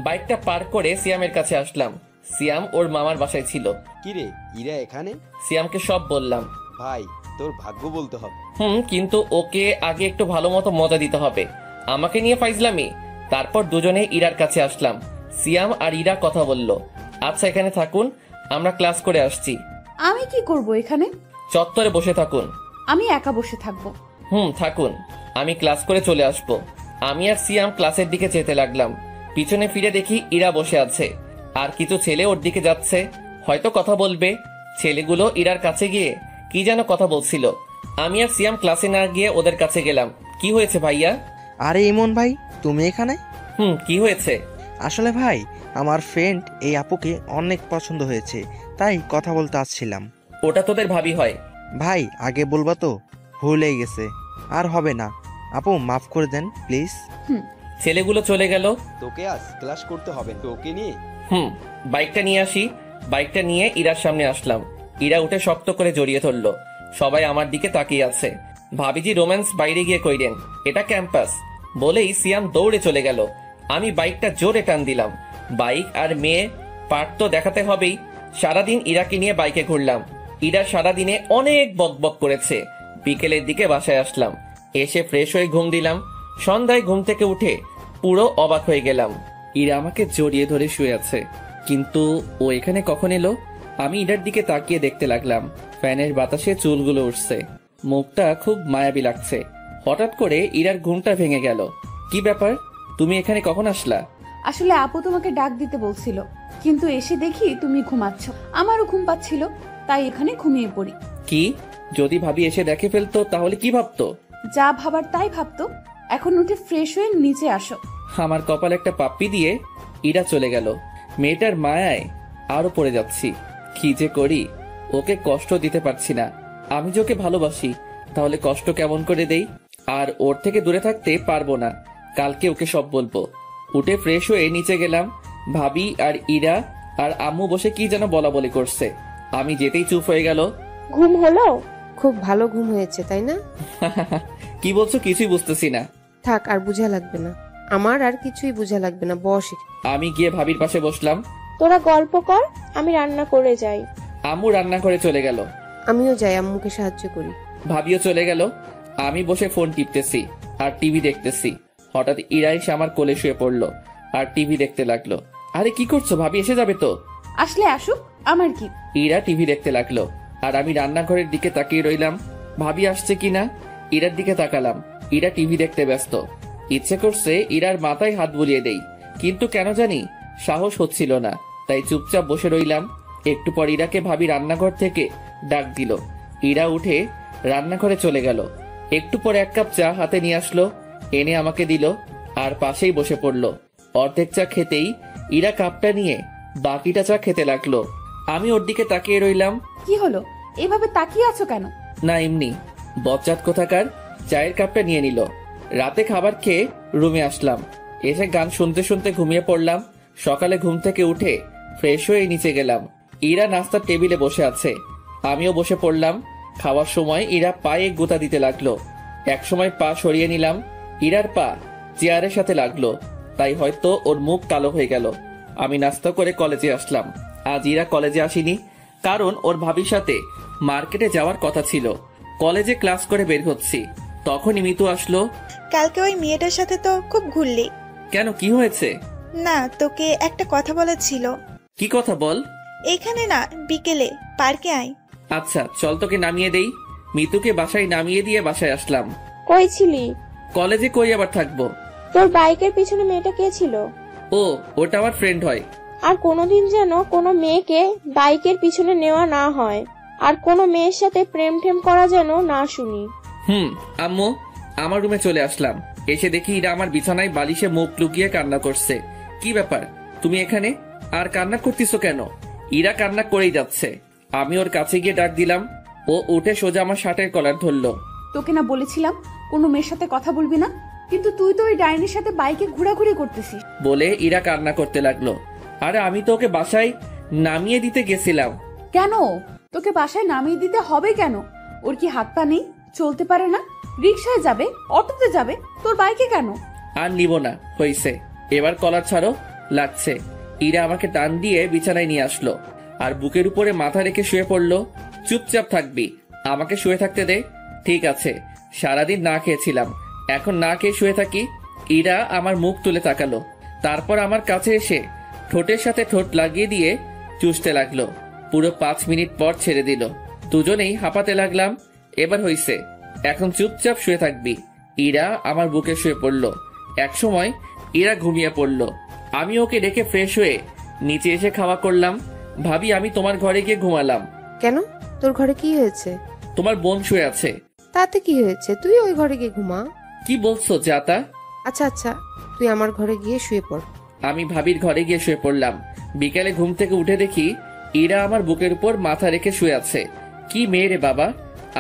বাইকটা পার করে সিয়ামের কাছে আসলাম। সিয়াম ওর মামার বাসায় ছিল। কিরে, ইরা এখানে? সিয়ামকে সব বললাম। ভাই, তোর ভাগ্য বলতে হবে। কিন্তু ওকে আগে একটু ভালো মতো মজা দিতে হবে। আমাকে নিয়ে ফাইজলামি। তারপর দুজনে ইরার কাছে আসলাম। সিয়াম আর ইরা কথা বলল। আচ্ছা, এখানে থাকুন, আমরা ক্লাস করে আসছি। আমি কি করব এখানে? চত্বরে বসে থাকুন। আমি একা বসে থাকবো। থাকুন, আমি ক্লাস করে চলে আসব। আমি আর সিয়াম ক্লাসের দিকে যেতে লাগলাম। পিছনে ফিরে দেখি ইরা বসে আছে, আর কিছু ছেলে ওর দিকে যাচ্ছে, হয়তো কথা বলবে। ছেলেগুলো ইরার কাছে গিয়ে কি যেন কথা বলছিল। আমি আর সিয়াম ক্লাসে না গিয়ে ওদের কাছে গেলাম। কি হয়েছে ভাইয়া? আরে ইমন ভাই, তুমি এখানে? কি হয়েছে? আসলে ভাই, আমার ফ্রেন্ড এই আপুকে অনেক পছন্দ হয়েছে, তাই কথা বলতে আসছিলাম। ওটা তোদের ভাবি হয়? ভাই, আগে বলবা তো, ভুল হয়ে গেছে, আর হবে না। আপু, মাফ করে দেন প্লিজ। ছেলেগুলো চলে গেল। তোকে আজ ক্লাস করতে হবে না। তোকে নিয়ে বাইকটা নিয়ে আসি। বাইকটা নিয়ে ইরার সামনে আসলাম। ইরা উঠে শক্ত করে জড়িয়ে ধরলো। সবাই আমার দিকে তাকিয়ে আছে। ভাবিজি রোম্যান্স বাইরে গিয়ে কইরেন, এটা ক্যাম্পাস বলেই সিয়াম দৌড়ে চলে গেল। আমি বাইকটা জোরে টান দিলাম। বাইক আর মেয়ে পার্ট তো দেখাতে হবেই। সারাদিন ইরাকে নিয়ে বাইকে ঘুরলাম। ইরা সারাদিনে অনেক বকবক করেছে। বিকেলের দিকে বাসায় আসলাম। এসে ফ্রেশ হয়ে ঘুম দিলাম। সন্ধ্যায় ঘুম থেকে উঠে পুরো অবাক হয়ে গেলাম। ইরা আমাকে জড়িয়ে ধরে শুয়ে আছে, কিন্তু ও এখানে কখন এলো? আমি ইরার দিকে তাকিয়ে দেখতে লাগলাম। ফ্যানের বাতাসে চুলগুলো উঠছে, মুখটা খুব মায়াবী লাগছে। হঠাৎ করে ইরার ঘুমটা ভেঙে গেল। কি ব্যাপার, তুমি এখানে কখন আসলা? আসলে আপু তোমাকে ডাক দিতে বলছিল, কিন্তু এসে দেখি তুমি ঘুমাচ্ছ। আমারও ঘুম পাচ্ছিল, তাই এখানে ঘুমিয়ে পড়ি। কি, যদি ভাবি এসে দেখে ফেলতো তাহলে কি ভাবতো? যা ভাবার তাই ভাবতো। এখন উঠে ফ্রেশ হয়ে নিচে আসো। আমার কপালে একটা পাপ্পি দিয়ে ইরা চলে গেল। মেয়েটার মায়ায় আরো পড়ে যাচ্ছি। কি যে করি, ওকে কষ্ট দিতে পারছি না। আমি যে ওকে ভালোবাসি, তাহলে কষ্ট কেমন করে দেই? আর ওর থেকে দূরে থাকতে পারবো না। কালকে ওকে সব বলবো। উঠে ফ্রেশ হয়ে নিচে গেলাম। ভাবি আর ইরা আর আম্মু বসে কি যেন বলা বলি করছে। আমি যেতেই চুপ হয়ে গেল। ঘুম হলো? খুব ভালো ঘুম হয়েছে, তাই না? কি বলছো কিছুই বুঝতেছি না। থাক, আর বুঝা লাগবে না। আমার আর কিছুই বুঝা লাগবে না, বস। আমি গিয়ে ভাবির পাশে বসলাম। তোরা গল্প কর, আমি রান্না করে যাই। আম্মু রান্না করে চলে গেল। আমিও যাই, আম্মুকে সাহায্য করি। ভাবিও চলে গেল। আমি বসে ফোন টিপতেছি আর টিভি দেখতেছি। হঠাৎ ইরা এসে আমার কোলে শুয়ে পড়লো আর টিভি দেখতে লাগলো। আরে কি করছো ভাবি, এসে যাবে তো? আসলে আসুক, আমার কি। ইরা টিভি দেখতে লাগলো আর আমি রান্নাঘরের দিকে তাকিয়ে রইলাম। ভাবি আসছে কিনা। ইরার দিকে তাকালাম, ইরা টিভি দেখতে ব্যস্ত। ইচ্ছে করছে ইরার মাথায় হাত বুলিয়ে দেই, কিন্তু কেন জানি সাহস হচ্ছিল না, তাই চুপচাপ বসে রইলাম। একটু পর ইরাকে ভাবি রান্নাঘর থেকে ডাক দিল। ইরা উঠে রান্নাঘরে চলে গেল। একটু পর 1 কাপ চা হাতে নিয়ে আসলো, এনে আমাকে দিল আর পাশেই বসে পড়লো। অর্ধেক চা খেতেই ইরা কাপটা নিয়ে বাকিটা চা খেতে লাগলো। আমি ওর দিকে তাকিয়ে রইলাম। কি হলো, এভাবে তাকিয়ে আছো কেন? না এমনি। বচ্চাত কোথাকার চায়ের কাপটা নিয়ে নিল। রাতে খাবার খেয়ে রুমে আসলাম, এসে গান শুনতে শুনতে ঘুমিয়ে পড়লাম। সকালে ঘুম থেকে উঠে ফ্রেশ হয়ে নিচে গেলাম। ইরা নাস্তার টেবিলে বসে আছে, আমিও বসে পড়লাম। খাওয়ার সময় ইরা পায়ে গোতা দিতে লাগলো। একসময় পা সরিয়ে নিলাম, ইরার পা চেয়ারের সাথে লাগলো, তাই হয়তো ওর মুখ কালো হয়ে গেল। আমি নাস্তা করে কলেজে আসলাম। আজ ইরা কলেজে আসেনি, কারণ ওর ভাবির সাথে মার্কেটে যাওয়ার কথা ছিল। কলেজে ক্লাস করে বের হচ্ছি, তখনই মিতু আসলো। কালকে ওই মেয়েটার সাথে তো খুব ঘুরলি। কেন, কি হয়েছে? না, তোকে একটা কথা বলার ছিল। কি কথা বল। এখানে না, বিকেলে পার্কে আয়। আচ্ছা চল, তোকে নামিয়ে দেই। মিতুকে বাসায় নামিয়ে দিয়ে বাসায় আসলাম। কই ছিলি? কলেজে কই আবার থাকবো। তোর বাইকের পিছনে মেয়েটা কে ছিল? ও, ওটা আমার ফ্রেন্ড হয়। আর কোনোদিন যেন কোনো মেয়েকে বাইকের পিছনে নেওয়া না হয়, আর কোনো মেয়ের সাথে প্রেম ঠেম করা যেন না শুনি। আম্মু, আমার রুমে চলে আসলাম। এসে দেখি ইরা আমার বিছানায় বালিশে মুখ লুকিয়ে কান্না করছে। কি ব্যাপার, তুমি এখানে? আর কান্না করতেছো কেন? ইরা কান্না করেই যাচ্ছে। আমি ওর কাছে গিয়ে ডাক দিলাম। ও উঠে সোজা আমার শার্টের কলার ধরলো। তোকে না বলেছিলাম কোনো মেয়ের সাথে কথা বলবি না, কিন্তু তুই তো ওই ডাইনির সাথে বাইকে ঘোরাঘুরি করতেছিস। বলে ইরা কান্না করতে লাগলো। আরে আমি তো ওকে বাসায় নামিয়ে দিতে গেছিলাম। কেন তোকে বাসায় নামিয়ে দিতে হবে কেন? ওর কি হাত পা নেই, চলতে পারে না? রিক্সায় যাবে, অটোতে যাবে, তোর বাইকে কেন? আর নিব না, হইছে। এবার কলার ছাড়ো, লাগছে। ইরা আমাকে টান দিয়ে বিছানায় নিয়ে আসলো আর বুকের উপরে মাথা রেখে শুয়ে পড়লো। চুপচাপ থাকবি, আমাকে শুয়ে থাকতে দে। ঠিক আছে, সারাদিন না খেয়েছিলাম, এখন না খেয়ে শুয়ে থাকি। ইরা আমার মুখ তুলে তাকালো, তারপর আমার কাছে এসে ঠোঁটের সাথে ঠোঁট লাগিয়ে দিয়ে চুষতে লাগলো। পুরো 5 মিনিট পর ছেড়ে দিল। দুজনেই হাঁপাতে লাগলাম। এবার হইছে, এখন চুপচাপ শুয়ে থাকবি। ইরা আমার বুকে শুয়ে পড়লো। একসময় ইরা ঘুমিয়ে পড়লো। আমি ওকে ডেকে ফ্রেশ হয়ে নিচে এসে খাওয়া করলাম। ভাবি, আমি তোমার ঘরে গিয়ে ঘুমালাম। কেন, তোর ঘরে কি হয়েছে? তোমার বোন শুয়ে আছে। তাতে কি হয়েছে, তুই ওই ঘরে গিয়ে ঘুমা। কি বলছো জাতা? আচ্ছা আচ্ছা, তুই আমার ঘরে গিয়ে শুয়ে পড়। আমি ভাবির ঘরে গিয়ে শুয়ে পড়লাম। বিকালে ঘুম থেকে উঠে দেখি ইরা আমার বুকের উপর মাথা রেখে শুয়ে আছে। কি মেয়ে রে বাবা।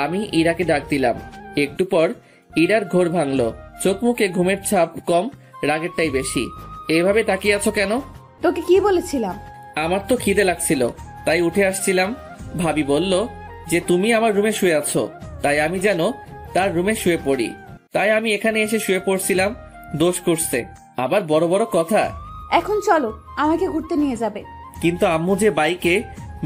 আমি ইরাকে ডাক দিলাম। একটু পর ইরার ঘোর ভাঙলো। চোখ মুখে ঘুমের ছাপ কম, রাগেরটাই বেশি। এভাবে তাকিয়ে আছো কেন? তোকে কি বলেছিলাম? আমার তো খিদে লাগছিল, তাই উঠে আসছিলাম। ভাবি বলল যে তুমি আমার রুমে শুয়ে আছো, তাই আমি যেন তার রুমে শুয়ে পড়ি। তাই আমি এখানে এসে শুয়ে পড়ছিলাম। দোষ করছে, আবার বড় বড় কথা। এখন চলো, আমাকে ঘুরতে নিয়ে যাবে। কিন্তু আম্মু যে বাইকে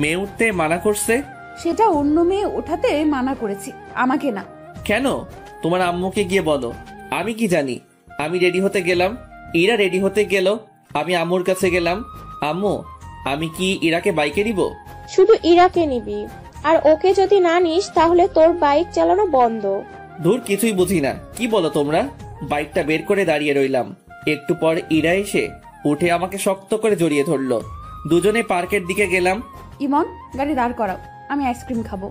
মেয়ে উঠতে মানা করছে। সেটা অন্য মেয়ে ওঠাতে মানা করেছি, আমাকে না। কেন? তোমার আম্মুকে গিয়ে বলো। আমি কি জানি? আমি রেডি হতে গেলাম, ইরা রেডি হতে গেল। আমি আম্মুর কাছে গেলাম। আম্মু, আমি কি ইরাকে বাইকে নিব? শুধু ইরাকে নিবি, আর ওকে যদি না নিস তাহলে তোর বাইক চালানো বন্ধ। ধুর, কিছুই বুঝি না। কি বলো তোমরা? বাইকটা বের করে দাঁড়িয়ে রইলাম। একটু পর ইরা এসে উঠে আমাকে শক্ত করে জড়িয়ে ধরলো। দুজনে পার্কের দিকে গেলাম। ইমন, গাড়ি দাঁড় করাও, আমি আইসক্রিম খাবো।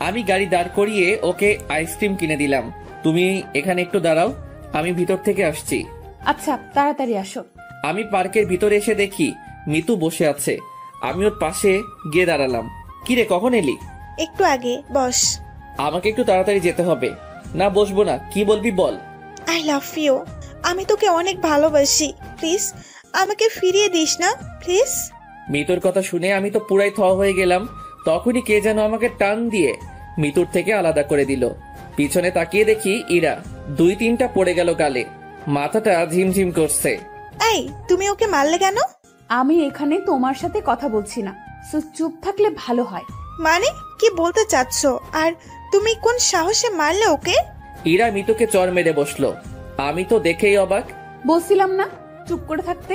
আমি গাড়ি দাঁড় করিয়ে ওকে আইসক্রিম কিনে দিলাম। তুমি এখানে একটু দাঁড়াও, আমি ভিতর থেকে আসছি। আচ্ছা, তাড়াতাড়ি আসো। আমি পার্কের ভিতরে এসে দেখি মিতু বসে আছে। আমি ওর পাশে গিয়ে দাঁড়ালাম। কিরে, কখন এলি? একটু আগে, বস। আমাকে একটু তাড়াতাড়ি যেতে হবে। না, বসবো না। কি বলবি বল। I love you. আমি তোকে অনেক ভালোবাসি। প্লিজ আমাকে ফিরিয়ে দিস না, প্লিজ। মিতুর কথা শুনে আমি তো পুরাই থ হয়ে গেলাম। তখনই কে যেন আমাকে টান দিয়ে মিতুর থেকে আলাদা করে দিল। পিছনে তাকিয়ে দেখি ইরা 2-3টা পড়ে গেল গালে, মাথাটা ঝিমঝিম করছে। এই, তুমি ওকে মারলে কেন? আমি এখানে তোমার সাথে কথা বলছি না, সো চুপ থাকলে ভালো হয়। মানে কি বলতে চাচ্ছ? আর তুমি কোন সাহসে মারলে ওকে? ইরা মিতুকে চর মেরে বসলো। আমি তো দেখেই অবাক। বলছিলাম না চুপ করে থাকতে?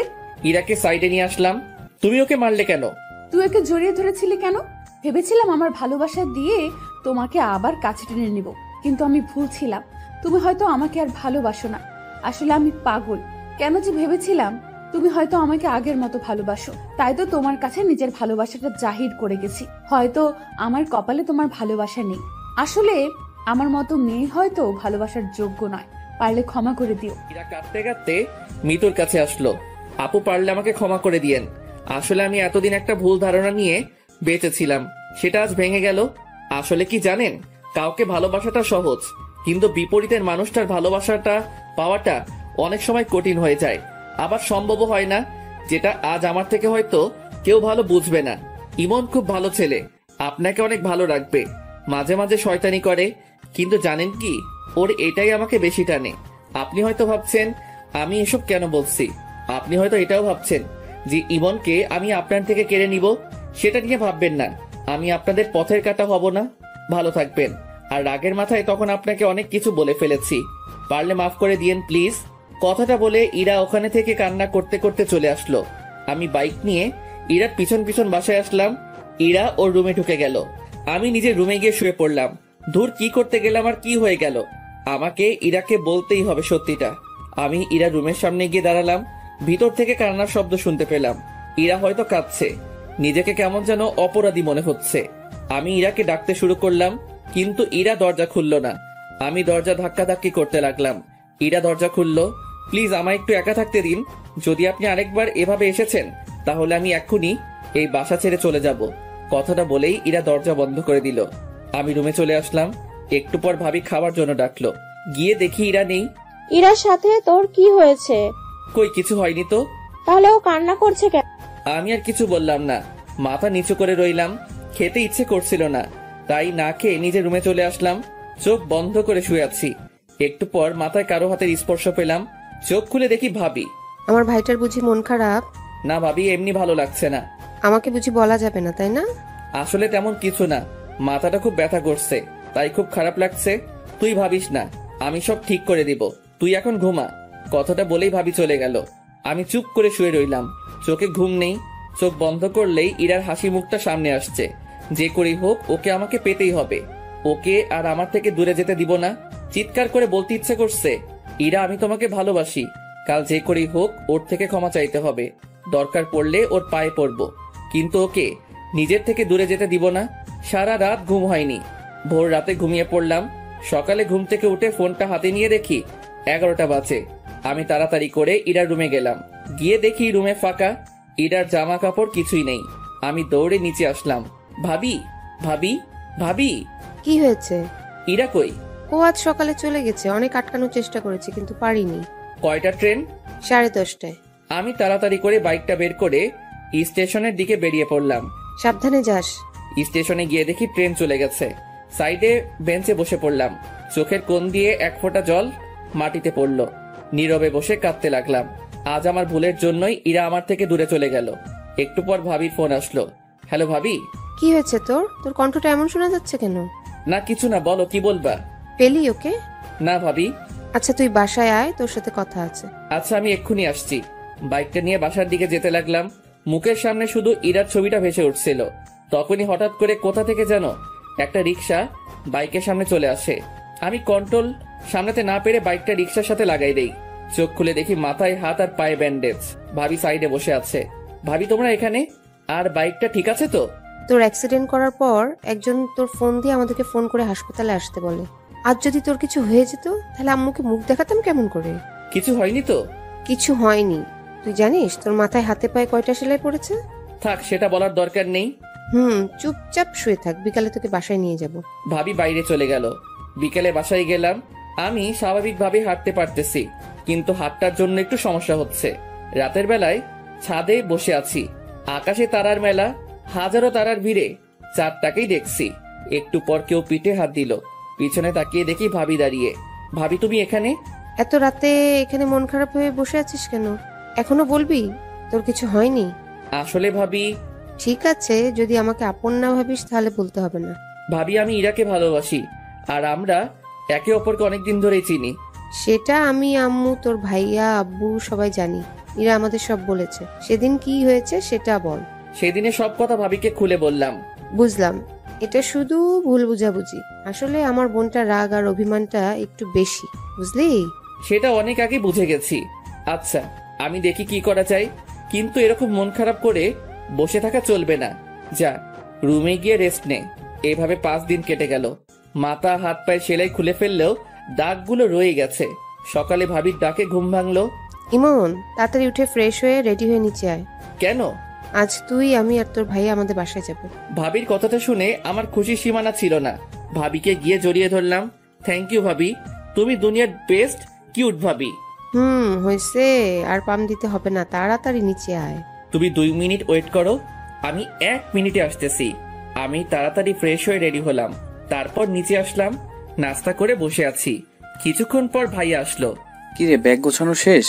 ইরাকে সাইডে নিয়ে আসলাম। তুমি ওকে মারলে কেন? তুই ওকে জড়িয়ে ধরেছিলি কেন? ভেবেছিলাম আমার ভালোবাসা দিয়ে তোমাকে আবার কাছে টেনে নিব, কিন্তু আমি ভুল ছিলাম। তুমি হয়তো আমাকে আর ভালোবাসো না। আসলে আমি পাগল। কেন যে ভেবেছিলাম তুমি হয়তো আমাকে আগের মতো ভালোবাসো, তাই তো তোমার কাছে নিজের ভালোবাসাটা জাহির করে গেছি। হয়তো আমার কপালে তোমার ভালোবাসা নেই। আসলে আমার মতো মেয়ে হয়তো ভালোবাসার যোগ্য নয়। পারলে ক্ষমা করে দিও। ইরা কাঁদতে কাঁদতে মিতুর কাছে আসলো। আপু, পারলে আমাকে ক্ষমা করে দিয়েন। আসলে আমি এতদিন একটা ভুল ধারণা নিয়ে বেঁচেছিলাম, সেটা আজ ভেঙে গেল। আসলে কি জানেন, কাউকে ভালোবাসাটা সহজ, কিন্তু বিপরীতের মানুষটার ভালোবাসাটা পাওয়াটা অনেক সময় কঠিন হয়ে যায়, আবার সম্ভবও হয় না। যেটা আজ আমার থেকে হয়তো কেউ ভালো বুঝবে না। ইমন খুব ভালো ছেলে, আপনাকে অনেক ভালো রাখবে। মাঝে মাঝে শয়তানি করে, কিন্তু জানেন কি, ওর এটাই আমাকে বেশি টানে। আপনি হয়তো ভাবছেন আমি এসব কেন বলছি, আপনি হয়তো এটাও ভাবছেন যে ইমনকে আমি আপনার থেকে কেড়ে নিব। সেটা নিয়ে ভাববেন না, আমি আপনাদের পথের কাঁটা হব না। ভালো থাকবেন। আর রাগের মাথায় তখন আপনাকে অনেক কিছু বলে ফেলেছি, পারলে মাফ করে দিয়েন প্লিজ। কথাটা বলে ইরা ওখানে থেকে কান্না করতে করতে চলে আসলো। আমি বাইক নিয়ে ইরার পিছন পিছন বাসায় আসলাম। ইরা ওর রুমে ঢুকে গেল, আমি নিজের রুমে গিয়ে শুয়ে পড়লাম। দূর কি করতে গেলাম আর কি হয়ে গেল, আমাকে ইরাকে বলতেই হবে সত্যিটা। আমি ইরা রুমের সামনে গিয়ে দাঁড়ালাম। ভিতর থেকে কান্নার শব্দ শুনতে পেলাম। ইরা হয়তো কাঁদছে, নিজেকে কেমন যেন অপরাধী মনে হচ্ছে। আমি ইরাকে ডাকতে শুরু করলাম, কিন্তু ইরা দরজা খুলল না। আমি দরজা ধাক্কাধাক্কি করতে লাগলাম। ইরা দরজা খুললো। প্লিজ আমায় একটু একা থাকতে দিন। যদি আপনি আরেকবার এভাবে এসেছেন তাহলে আমি এক্ষুনি এই বাসা ছেড়ে চলে যাব। কথাটা বলেই ইরা দরজা বন্ধ করে দিল। আমি রুমে চলে আসলাম। একটু পর ভাবি খাওয়ার জন্য ডাকলো, গিয়ে দেখি ইরা নেই। ইরার সাথে তোর কি হয়েছে? কই কিছু হয়নি তো। তাহলে ও কান্না করছে কেন? আমি আর কিছু বললাম না, মাথা নিচু করে রইলাম। খেতে ইচ্ছে করছিল না, তাই না খেয়ে নিজের রুমে চলে আসলাম। চোখ বন্ধ করে শুয়ে আছি। একটু পর মাথায় কারো হাতের স্পর্শ পেলাম। চোখ খুলে দেখি ভাবি। আমার ভাইটার বুঝি মন খারাপ? না ভাবি, এমনি ভালো লাগছে না। আমাকে বুঝি বলা যাবে না, তাই না? আসলে তেমন কিছু না, মাথাটা খুব ব্যথা করছে, তাই খুব খারাপ লাগছে। তুই ভাবিস না, আমি সব ঠিক করে দিব, তুই এখন ঘুমা। কথাটা বলেই ভাবি চলে গেল। আমি চুপ করে শুয়ে রইলাম, চোখে ঘুম নেই। চোখ বন্ধ করলেই ইরার হাসি মুখটা সামনে আসছে। যে করেই হোক ওকে আমাকে পেতেই হবে, ওকে আর আমার থেকে দূরে যেতে দিব না। চিৎকার করে বলতে ইচ্ছে করছে, ইরা আমি তোমাকে ভালোবাসি। কাল যে করেই হোক ওর থেকে ক্ষমা চাইতে হবে, দরকার পড়লে ওর পায়ে পড়ব, কিন্তু ওকে নিজের থেকে দূরে যেতে দিব না। সারা রাত ঘুম হয়নি, ভোর রাতে ঘুমিয়ে পড়লাম। সকালে ঘুম থেকে উঠে ফোনটা হাতে নিয়ে দেখি 11টা বাজে। আমি তাড়াতাড়ি করে ইরার রুমে গেলাম, গিয়ে দেখি রুমে ফাঁকা, ইরার জামা কাপড় কিছুই নেই। আমি দৌড়ে নিচে আসলাম। ভাবি, ভাবি, ভাবি। কি হয়েছে? ইরা কই? ও আজ সকালে চলে গেছে। অনেক আটকানোর চেষ্টা করেছি কিন্তু পারিনি। কয়টা ট্রেন? 10:30টায়। আমি তাড়াতাড়ি করে বাইকটা বের করে স্টেশনের দিকে বেরিয়ে পড়লাম। সাবধানে যাস। স্টেশনে গিয়ে দেখি ট্রেন চলে গেছে। সাইডে বেঞ্চে বসে পড়লাম। চোখের কোণ দিয়ে এক ফোঁটা জল মাটিতে পড়লো। নীরবে বসে কাঁদতে লাগলাম। আজ আমার ভুলের জন্যই ইরা আমার থেকে দূরে চলে গেল। একটু পর ভাবির ফোন আসলো। হ্যালো ভাবি। কি হয়েছে তোর? তোর কণ্ঠটা এমন শোনা যাচ্ছে কেন? না কিছু না, বলো কি বলবা? পেলি ওকে? না ভাবি। আচ্ছা তুই বাসায় আয়, তোর সাথে কথা আছে। আচ্ছা আমি এক্ষুনি আসছি। বাইকটা নিয়ে বাসার দিকে যেতে লাগলাম। মুখের সামনে শুধু ইরার ছবিটা ভেসে উঠছিল। তখনই হঠাৎ করে কোথা থেকে যেন একটা রিক্সা বাইকের সামনে চলে আসে। আমি কন্ট্রোল সামলাতে না পেরে বাইকটা রিক্সার সাথে লাগাই দেই। চোখ খুলে দেখি মাথায় হাত আর পায়ে ব্যান্ডেজ। ভাবি সাইডে বসে আছে। ভাবি তোমরা এখানে? আর বাইকটা ঠিক আছে তো? তোর অ্যাক্সিডেন্ট করার পর একজন তোর ফোন দিয়ে আমাদেরকে ফোন করে হাসপাতালে আসতে বলে। আজ যদি তোর কিছু হয়ে যেত তাহলে আম্মুকে মুখ দেখাতাম কেমন করে? কিছু হয়নি তো? কিছু হয়নি। তুই জানিস তোর মাথায় হাতে পায়ে কয়টা সেলাই পড়েছে? থাক, সেটা বলার দরকার নেই। চুপচাপ শুয়ে থাক, বিকালে তোকে বাসায় নিয়ে যাব। ভাবি বাইরে চলে গেল। বিকেলে বাসায় গেলাম। আমি স্বাভাবিকভাবে হাঁটতে পারতেছি, কিন্তু হাঁটার জন্য একটু সমস্যা হচ্ছে। রাতের বেলায় ছাদে বসে আছি, আকাশে তারার মেলা, হাজারো তারার ভিড়ে চাঁদটাকেই দেখছি। একটু পর কেউ পিঠে হাত দিল। পিছনে তাকিয়ে দেখি ভাবি দাঁড়িয়ে। ভাবি তুমি এখানে? এত রাতে এখানে মন খারাপ হয়ে বসে আছিস কেন? এখনো বলবি তোর কিছু হয়নি? আসলে ভাবি। ঠিক আছে, যদি আমাকে আপন না ভাবিস তাহলে বলতে হবে না। ভাবি আমি ইরাকে ভালোবাসি, আর আমরা একে অপরকে অনেকদিন ধরেই চিনি। সেটা আমি, আম্মু, তোর ভাইয়া, আব্বু সবাই জানি। এরা আমাদের সব বলেছে। সেদিন কি হয়েছে সেটা বল। সেদিনে সব কথা ভাবিকে খুলে বললাম। বুঝলাম। এটা শুধু ভুল বুঝাবুঝি। আসলে আমার বোনটা রাগ আর অভিমানটা একটু বেশি, বুঝলি? সেটা অনেক আগে বুঝে গেছি। আচ্ছা, আমি দেখি কি করা যায়, কিন্তু এরকম মন খারাপ করে বসে থাকা চলবে না। যা, রুমে গিয়ে রেস্ট নে। এভাবে 5 দিন কেটে গেল। মাথা হাত পায়ের সেলাই খুলে ফেললেও দাগগুলো রয়ে গেছে। সকালে ভাবির ডাকে ঘুম ভাঙলো। ইমন, তাড়াতাড়ি উঠে ফ্রেশ হয়ে রেডি হয়ে নিচে আয়। কেন? আজ তুই, আমি আর তোর ভাই আমাদের বাসায় যাব। ভাবির কথাটা শুনে আমার খুশি সীমানা ছিল না। ভাবিকে গিয়ে জড়িয়ে ধরলাম। থ্যাংক ইউ ভাবি, তুমি দুনিয়ার বেস্ট কিউট ভাবি। হয়েছে, আর পাম দিতে হবে না, তাড়াতাড়ি নিচে আয়। তুমি 2 মিনিট ওয়েট করো, আমি 1 মিনিটে আসতেছি। আমি তাড়াতাড়ি ফ্রেশ হয়ে রেডি হলাম। তারপর নিচে আসলাম, নাস্তা করে বসে আছি। কিছুক্ষণ পর ভাইয়া আসলো। কি রে, ব্যাগ গোছানো শেষ?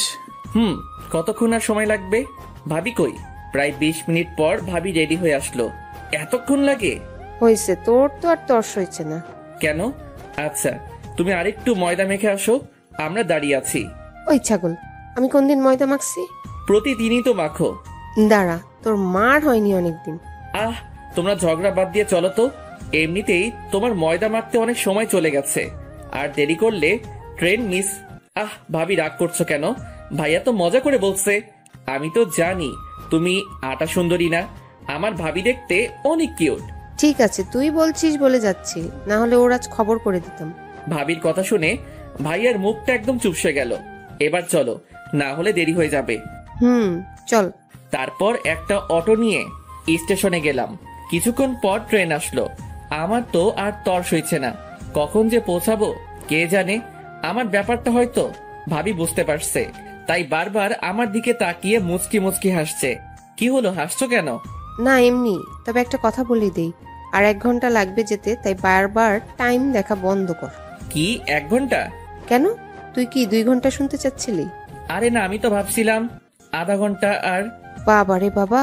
কতক্ষণ আর সময় লাগবে? ভাবি কই? প্রায় 20 মিনিট পর ভাবি রেডি হয়ে আসলো। এতক্ষণ লাগে? হয়েছে, তোর তো আর তর্স হয়েছে না। কেন? আচ্ছা, তুমি আরেকটু ময়দা মেখে আসো, আমরা দাঁড়িয়ে আছি। ওই ছাগল, আমি কোনদিন ময়দা মাখছি? প্রতিদিনই তো মাখো। দাঁড়া, তোর মার হয়নি অনেকদিন। তোমরা ঝগড়া বাদ দিয়ে চলো তো। এমনিতেই তোমার ময়দা মাখতে অনেক সময় চলে গেছে, আর দেরি করলে ট্রেন মিস। ভাবি রাগ করছো কেন? ভাইয়া তো মজা করে বলছে। আমি তো জানি তুমি আটা সুন্দরী না। আমার ভাবি দেখতে অনেক কিউট। ঠিক আছে, তুই বলছিস বলে যাচ্ছি, না হলে ওর আজ খবর করে দিতাম। ভাবির কথা শুনে ভাইয়ার মুখটা একদম চুপসে গেল। এবার চলো, না হলে দেরি হয়ে যাবে। চল। তারপর একটা অটো নিয়ে স্টেশনে গেলাম। কিছুক্ষণ পর ট্রেন আসলো। আমার তো আর তর্স হইছে না, কখন যে পৌঁছাবো কে জানে। আমার ব্যাপারটা হয়তো ভাবি বুঝতে পারছে, তাই বারবার আমার দিকে তাকিয়ে মুচকি মুচকি হাসছে। কি হলো, হাসছো কেন? না, এমনি। তবে একটা কথা বলে দেই, আর 1 ঘন্টা লাগবে যেতে, তাই বারবার টাইম দেখা বন্ধ কর। কি 1 ঘন্টা? কেন, তুই কি 2 ঘন্টা শুনতে চাচ্ছিলি? আরে না, আমি তো ভাবছিলাম আধা ঘন্টা। আর বাবা রে বাবা,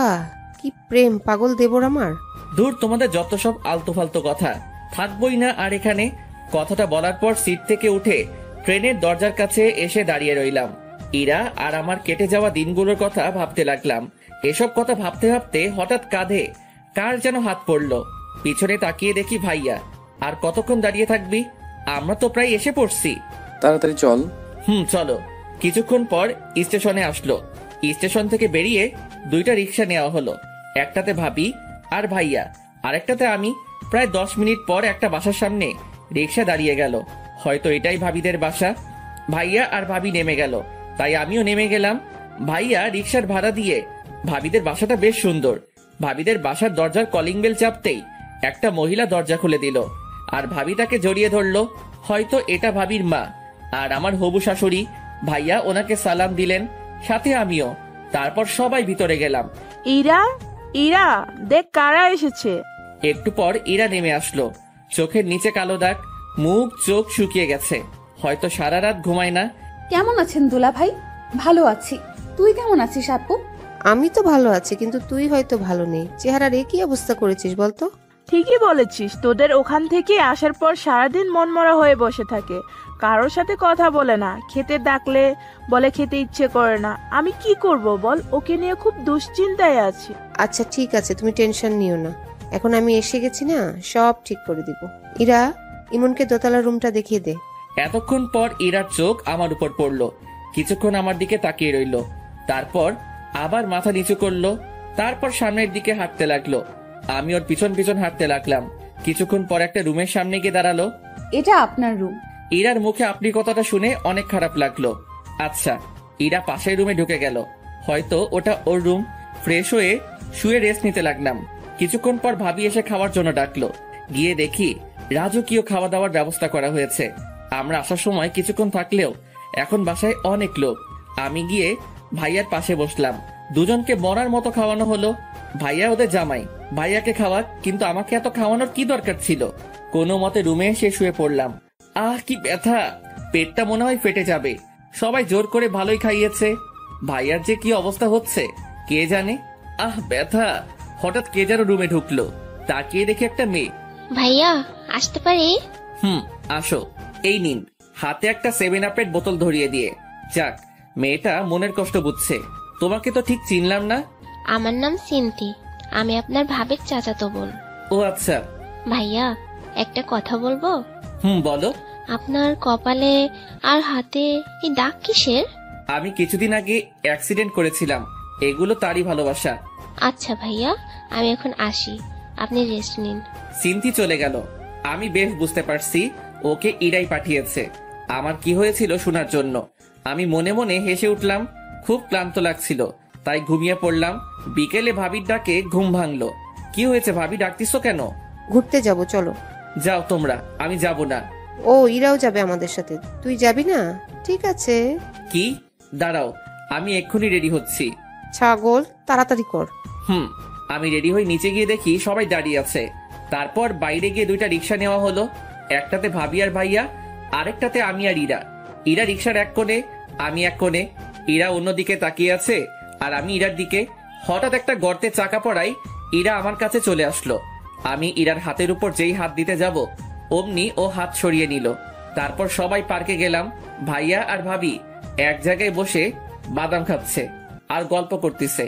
কি প্রেম পাগল দেবর আমার। দূর, তোমাদের যত সব আলতু ফালতু কথা। থাকবোই না আর এখানে। কথাটা বলার পর সিট থেকে উঠে ট্রেনের দরজার কাছে এসে দাঁড়িয়ে রইলাম। ইরা আর আমার কেটে যাওয়া দিনগুলোর কথা ভাবতে লাগলাম। এসব কথা ভাবতে ভাবতে হঠাৎ কাঁধে কার যেন হাত পড়লো। পিছনে তাকিয়ে দেখি ভাইয়া। আর কতক্ষণ দাঁড়িয়ে থাকবি? আমরা তো প্রায় এসে পড়ছি। তাড়াতাড়ি চল। চলো। কিছুক্ষণ পর স্টেশনে আসলো। স্টেশন থেকে বেরিয়ে 2টা রিক্সা নেওয়া হলো। একটাতে ভাবি আর ভাইয়া, আরেকটাতে আমি। প্রায় 10 মিনিট পর একটা বাসার সামনে রিক্সা দাঁড়িয়ে গেল। হয়তো এটাই ভাবিদের বাসা। ভাইয়া আর ভাবি নেমে গেল, তাই আমিও নেমে গেলাম। ভাইয়া রিক্সার ভাড়া দিয়ে। ভাবিদের বাসাটা বেশ সুন্দর। ভাবিদের বাসার দরজার কলিং বেল চাপতেই একটা মহিলা দরজা খুলে দিল, আর ভাবি তাকে জড়িয়ে ধরলো। হয়তো এটা ভাবির মা আর আমার হবু শাশুড়ি। ভাইয়া ওনাকে সালাম দিলেন, সাথে আমিও। তারপর সবাই ভিতরে গেলাম। ইরা, ইরা, দেখ কারা এসেছে। একটু পর ইরা নেমে আসলো। চোখের নিচে কালো দাগ, মুখ চোখ শুকিয়ে গেছে। হয়তো সারা রাত ঘুমায় না। কেমন আছেন দোলা ভাই? ভালো আছি, তুই কেমন আছিস আপু? আমি তো ভালো আছি, কিন্তু তুই হয়তো ভালো নেই। চেহারার কি অবস্থা করেছিস বলতো? ঠিকই বলেছিস, তোদের ওখান থেকে আসার পর সারাদিন মনমরা হয়ে বসে থাকে, কারোর সাথে কথা বলে না। খেতে ডাকলে বলে খেতে ইচ্ছে করে না। আমি কি করব বল, ওকে নিয়ে খুব দুশ্চিন্তায় আছি। আচ্ছা ঠিক আছে, তুমি টেনশন নিও না, এখন আমি এসে গেছি না, সব ঠিক করে দিব। ইরা, ইমনকে দোতলা রুমটা দেখিয়ে দে। এতক্ষণ পর ইরার চোখ আমার উপর পড়লো। কিছুক্ষণ আমার দিকে তাকিয়ে রইল, তারপর আবার মাথা নিচু করলো। তারপর সামনের দিকে হাঁটতে লাগলো। আমি ওর পিছন পিছন হাঁটতে লাগলাম। কিছুক্ষণ পর একটা রুমের সামনে গিয়ে দাঁড়ালো। এটা আপনার রুম? ইরার মুখে আপনি কথাটা শুনে অনেক খারাপ লাগলো। আচ্ছা, ইরা পাশের রুমে ঢুকে গেল। হয়তো ওটা ওর রুম। ফ্রেশ হয়ে শুয়ে রেস্ট নিতে লাগলাম। কিছুক্ষণ পর ভাবি এসে খাওয়ার জন্য ডাকলো। গিয়ে দেখি রাজকীয় খাওয়া দাওয়ার ব্যবস্থা করা হয়েছে। আমরা আসার সময় কিছুক্ষণ থাকলেও এখন বাসায় অনেক লোক। আমি গিয়ে ভাইয়ার পাশে বসলাম। দুজনকে মরার মতো খাওয়ানো হলো। ভাইয়া ওদের জামাই, ভাইয়াকে খাওয়াক, কিন্তু আমাকে এত খাওয়ানোর কি দরকার ছিল? কোনো মতে রুমে এসে শুয়ে পড়লাম। কি ব্যথা, পেটটা মনে হয় ফেটে যাবে। সবাই জোর করে ভালোই খাইয়েছে। ভাইয়ার যে কি অবস্থা হচ্ছে কে জানে। ব্যথা। হঠাৎ কে যেন রুমে ঢুকলো। তাকিয়ে দেখি একটা মেয়ে। ভাইয়া, আসতে পারি? আসো। এই নিন। হাতে একটা 7 আপের বোতল ধরিয়ে দিয়ে। যাক, মেয়েটা মনের কষ্ট বুঝছে। তোমাকে তো ঠিক চিনলাম না। আমার নাম সিনথি, আমি আপনার ভাবির চাচাতো বোন। ও আচ্ছা, ভাইয়া একটা কথা বলবো? বলো। আপনার কপালে আর হাতে এই দাগ কিসের? আমি কিছুদিন আগে অ্যাক্সিডেন্ট করেছিলাম, এগুলো তারই ভালোবাসা। আচ্ছা ভাইয়া, আমি এখন আসি, আপনি রেস্ট নিন। সিনথি চলে গেল। আমি বেশ বুঝতে পারছি ওকে ইরাই পাঠিয়েছে আমার কি হয়েছিল শোনার জন্য। আমি মনে মনে হেসে উঠলাম। খুব ক্লান্ত লাগছিল, তাই ঘুমিয়ে পড়লাম। বিকেলে ভাবির ডাকে ঘুম ভাঙলো। কি হয়েছে ভাবি, ডাকতিস কেন? ঘুরতে যাব, চলো। যাও তোমরা, আমি যাব না। ও, ইরাও যাবে আমাদের সাথে, তুই যাবি না? ঠিক আছে। কি? দাঁড়াও, আমি এক্ষুনি রেডি হচ্ছি। ছাগল, তাড়াতাড়ি কর। আমি রেডি হয়ে নিচে গিয়ে দেখি সবাই দাঁড়িয়ে আছে। তারপর বাইরে গিয়ে 2টা রিক্সা নেওয়া হলো। একটাতে ভাবি আর ভাইয়া, আরেকটাতে আমি আর ইরা। ইরা রিক্সার এক কোণে, আমি এক কোণে। ইরা অন্যদিকে তাকিয়ে আছে আর আমি ইরার দিকে। হঠাৎ একটা গর্তে চাকা পড়ায় ইরা আমার কাছে চলে আসলো। আমি ইরার হাতের উপর যেই হাত দিতে যাব অমনি ও হাত সরিয়ে নিল। তারপর সবাই পার্কে গেলাম। ভাইয়া আর ভাবি এক জায়গায় বসে বাদাম খাচ্ছে আর গল্প করতেছে,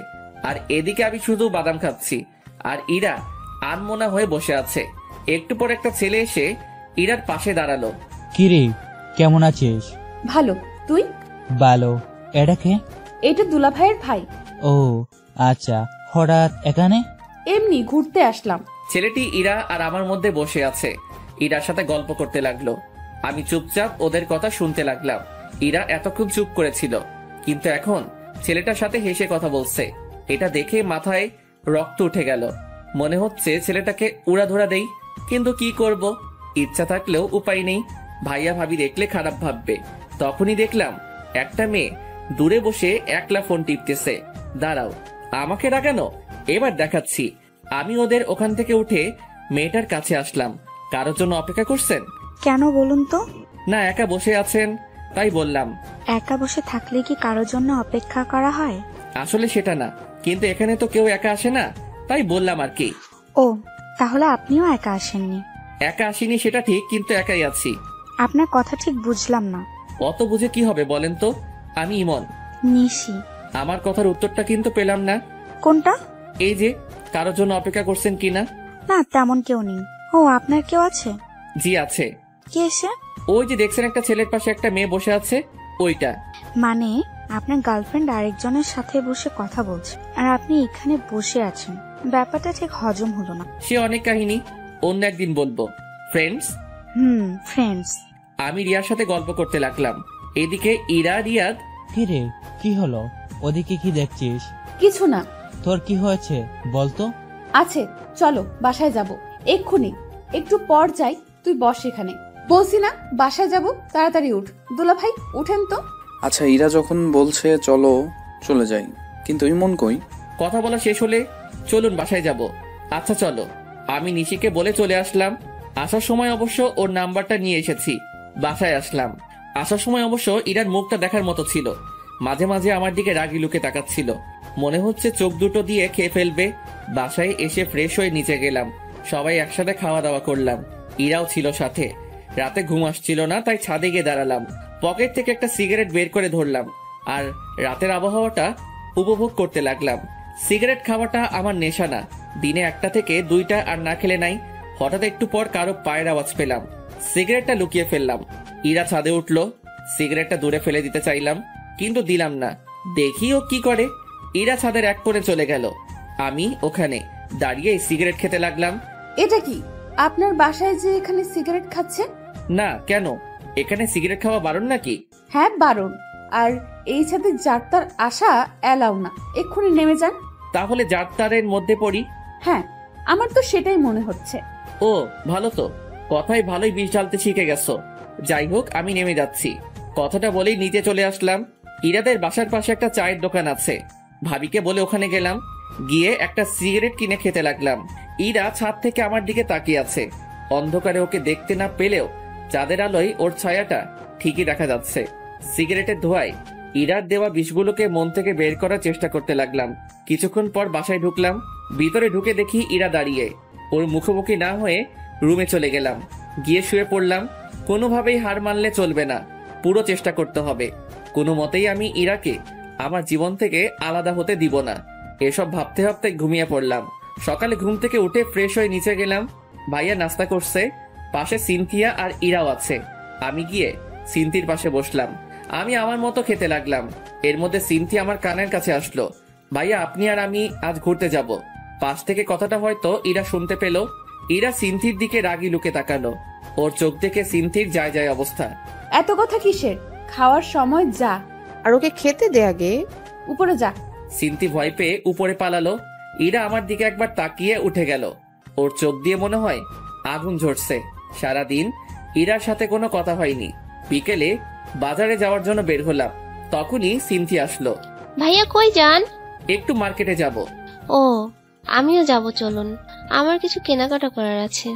আর এদিকে আমি শুধু বাদাম খাচ্ছি আর ইরা আনমনা হয়ে বসে আছে। একটু পর একটা ছেলে এসে ইরার পাশে দাঁড়ালো। কিরে, কেমন আছিস? ভালো, তুই? ভালো। এটা কে? এটা দুলা ভাইয়ের ভাই। ও আচ্ছা, হঠাৎ এখানে? এমনি ঘুরতে আসলাম। ছেলেটি ইরা আর আমার মধ্যে বসে আছে, ইরার সাথে গল্প করতে লাগলো। আমি চুপচাপ ওদের কথা শুনতে লাগলাম। ইরা এতক্ষণ চুপ করেছিল, কিন্তু এখন ছেলেটার সাথে হেসে কথা বলছে। এটা দেখে মাথায় রক্ত উঠে গেল। মনে হচ্ছে ছেলেটাকে উড়াধুরা দেই, কিন্তু কি করব, ইচ্ছা থাকলেও উপায় নেই। ভাইয়া ভাবি দেখলে খারাপ ভাববে। তখনই দেখলাম একটা মেয়ে দূরে বসে একলা ফোন টিপতেছে। দাঁড়াও, আমাকে ডাকানো, এবার দেখাচ্ছি। আমি ওদের ওখান থেকে উঠে মেয়েটার কাছে আসলাম। কারোর জন্য অপেক্ষা করছেন? কেন বলুন তো? না, একা বসে আছেন তাই বললাম। একা বসে থাকলে কি কারোর জন্য অপেক্ষা করা হয়? আসলে সেটা না, কিন্তু এখানে তো কেউ একা আসে না, তাই বললাম আর কি। ও, তাহলে আপনিও একা আসেননি? একা আসিনি সেটা ঠিক, কিন্তু একাই আছি। আপনার কথা ঠিক বুঝলাম না। অত বুঝে কি হবে বলেন তো, আমি ইমন। নিশি। আমার কথার উত্তরটা কিন্তু পেলাম না। কোনটা? এই যে কারোর জন্য অপেক্ষা করছেন কিনা। না, তেমন কেউ নেই। ও, আপনার কেউ আছে? জি আছে। কে সে? ওই যে দেখছেন একটা ছেলের পাশে একটা মেয়ে বসে আছে, ওইটা। মানে আপনার গার্লফ্রেন্ড আরেকজনের সাথে বসে কথা বলছে আর আপনি এখানে বসে আছেন? ব্যাপারটা ঠিক হজম হলো না। সে অনেক কাহিনী, অন্য একদিন বলবো। ফ্রেন্ডস। ফ্রেন্ডস। আমি রিয়ার সাথে গল্প করতে লাগলাম। এদিকে ইরা রিয়াদ। কিরে, কি হলো? ওদিকে কি দেখছিস? কিছু না। তোর কি হয়েছে বলতো? আছে, চলো বাসায় যাব এক্ষুনি। একটু পর যাই, তুই বস এখানে। বলছি না বাসায় যাব, তাড়াতাড়ি উঠ। দুলা ভাই উঠেন তো। আচ্ছা, ইরা যখন বলছে চলো চলে যাই, কিন্তু ইমন কই? কথা বলা শেষ হলে চলুন বাসায় যাব। আচ্ছা চলো। আমি নিশিকে বলে চলে আসলাম। আসার সময় অবশ্য ওর নাম্বারটা নিয়ে এসেছি। বাসায় আসলাম। আসার সময় অবশ্য ইরার মুখটা দেখার মতো ছিল। মাঝে মাঝে আমার দিকে রাগি লুকে তাকাচ্ছিল, মনে হচ্ছে চোখ দুটো দিয়ে খেয়ে ফেলবে। বাসায় এসে ফ্রেশ হয়ে নিচে গেলাম। সবাই একসাথে খাওয়া দাওয়া করলাম, ইরাও ছিল সাথে। রাতে ঘুম আসছিল না, তাই ছাদে গিয়ে দাঁড়ালাম। পকেট থেকে একটা সিগারেট বের করে ধরলাম আর রাতের আবহাওয়াটা উপভোগ করতে লাগলাম। সিগারেট খাওয়াটা আমার নেশা না, দিনে 1টা থেকে 2টা আর না খেলে নাই। হঠাৎ একটু পর কারো পায়ের আওয়াজ পেলাম, সিগারেটটা লুকিয়ে ফেললাম। ইরা ছাদে উঠলো, সিগারেটটা দূরে ফেলে দিতে চাইলাম, কিন্তু দিলাম না। দেখি ও কি করে। ইরা ছাদের এক কোণে চলে গেল, আমি ওখানে দাঁড়িয়ে সিগারেট খেতে লাগলাম। এটা কি আপনার বাসায় যে এখানে সিগারেট খাচ্ছে? না, কেন? এখানে সিগারেট খাওয়া বারণ নাকি? হ্যাঁ বারণ, আর এই ছাদে যাত্রার আশা এলাও না। এক্ষুনি নেমে যান। তাহলে যাত্রার মধ্যে পড়ি? হ্যাঁ, আমার তো সেটাই মনে হচ্ছে। ও ভালো তো, কথায় ভালোই বিষ ঢালতে শিখে গেছো। যাই হোক, আমি নেমে যাচ্ছি। কথাটা বলেই নিচে চলে আসলাম। ইরাদের বাসার পাশে একটা চায়ের দোকান আছে, ভাবিকে বলে ওখানে গেলাম। গিয়ে একটা সিগারেট কিনে খেতে লাগলাম। ইরা ছাদ থেকে আমার দিকে তাকিয়ে আছে। অন্ধকারে ওকে দেখতে না পেলেও চাঁদের আলোয় ওর ছায়াটা ঠিকই দেখা যাচ্ছে। সিগারেটের ধোঁয়ায় ইরার দেওয়া বিষগুলোকে মন থেকে বের করার চেষ্টা করতে লাগলাম। কিছুক্ষণ পর বাসায় ঢুকলাম। ভিতরে ঢুকে দেখি ইরা দাঁড়িয়ে। ওর মুখোমুখি না হয়ে রুমে চলে গেলাম। গিয়ে শুয়ে পড়লাম। কোনোভাবেই হার মানলে চলবে না, পুরো চেষ্টা করতে হবে। কোনো মতেই আমি ইরাকে আমার জীবন থেকে আলাদা হতে দিব না। এসব ভাবতে ভাবতে ঘুমিয়ে পড়লাম। সকালে ঘুম থেকে উঠে ফ্রেশ হয়ে নিচে গেলাম। ভাইয়া নাস্তা করছে, পাশে সিনথিয়া আর ইরাও আছে। আমি গিয়ে সিনথির পাশে বসলাম। আমি আমার মতো খেতে লাগলাম। এর মধ্যে সিনথি আমার কানের কাছে আসলো, ভাইয়া আপনি আর আমি আজ ঘুরতে যাব। পাশ থেকে কথাটা হয়তো ইরা শুনতে পেল। ইরা সিনথির দিকে রাগি লুকে তাকালো। ওর চোখ দেখে সিনথির যায় যায় অবস্থা। এত কথা কিসের? খাওয়ার সময় যা। আর ওকে খেতে দে আগে। উপরে যা। সিনথি ভয় পেয়ে উপরে পালালো। ইরা আমার দিকে একবার তাকিয়ে উঠে গেল। ওর চোখ দিয়ে মনে হয় আগুন ঝরছে। সারাদিন ইরার সাথে কোনো কথা হয়নি। বিকেলে বাজারে যাওয়ার জন্য বের হলাম, তখনই সিনথি আসলো। ভাইয়া কই যান? একটু মার্কেটে যাব। ও আমিও যাব, চলুন, আমার কিছু কেনাকাটা করার আছে।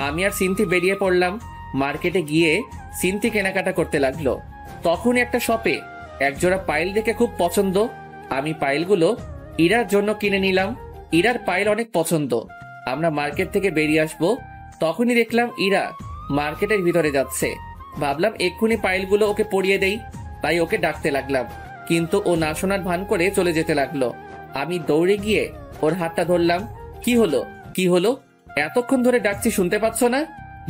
আমি আর সিনথি বেরিয়ে পড়লাম। মার্কেটে গিয়ে সিনথি কেনাকাটা করতে লাগলো। তখন একটা শপে একজোড়া পাইল দেখে খুব পছন্দ। আমি পাইলগুলো ইরার জন্য কিনে নিলাম। ইরার পাইল অনেক পছন্দ। আমরা মার্কেট থেকে বেরিয়ে আসবো, তখনই দেখলাম ইরা মার্কেটের ভিতরে যাচ্ছে। ভাবলাম এক্ষুনি পাইলগুলো ওকে পরিয়ে দেই, তাই ওকে ডাকতে লাগলাম। কিন্তু ও না শোনার ভান করে চলে যেতে লাগলো। আমি দৌড়ে গিয়ে ওর হাতটা ধরলাম। কি হলো, কি হলো? এতক্ষণ ধরে ডাকছি, শুনতে পাচ্ছ না?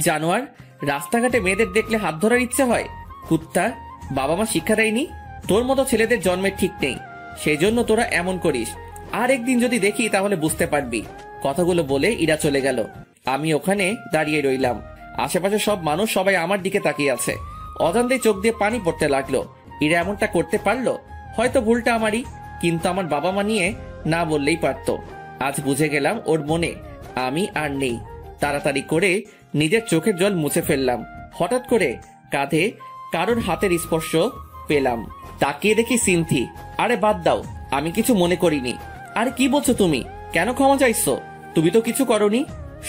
জানোয়ার, রাস্তাঘাটে মেয়েদের দেখলে হাত ধরার ইচ্ছে হয়? কুত্তা, বাবা মা শিক্ষা দেয়নি? তোর মতো ছেলেদের জন্মের ঠিক নেই, সেই জন্য তোরা এমন করিস। আর একদিন যদি দেখি তাহলে বুঝতে পারবি। কথাগুলো বলে ইরা চলে গেল। আমি ওখানে দাঁড়িয়ে রইলাম। আশেপাশে সব মানুষ সবাই আমার দিকে তাকিয়ে আছে। অজান্তেই চোখ দিয়ে পানি পড়তে লাগলো। ইরা এমনটা করতে পারলো? হয়তো ভুলটা আমারই, কিন্তু আমার বাবা মা নিয়ে না বললেই পারতো। আজ বুঝে গেলাম ওর মনে আমি আর নেই। তাড়াতাড়ি করে নিজের চোখের জল মুছে ফেললাম। হঠাৎ করে কাঁধে কারোর হাতের স্পর্শ পেলাম। তাকিয়ে দেখি সিনথি। আরে বাদ দাও, আমি কিছু মনে করিনি। আরে কি বলছো তুমি? কেন ক্ষমা চাইছো? তুমি তো কিছু করনি।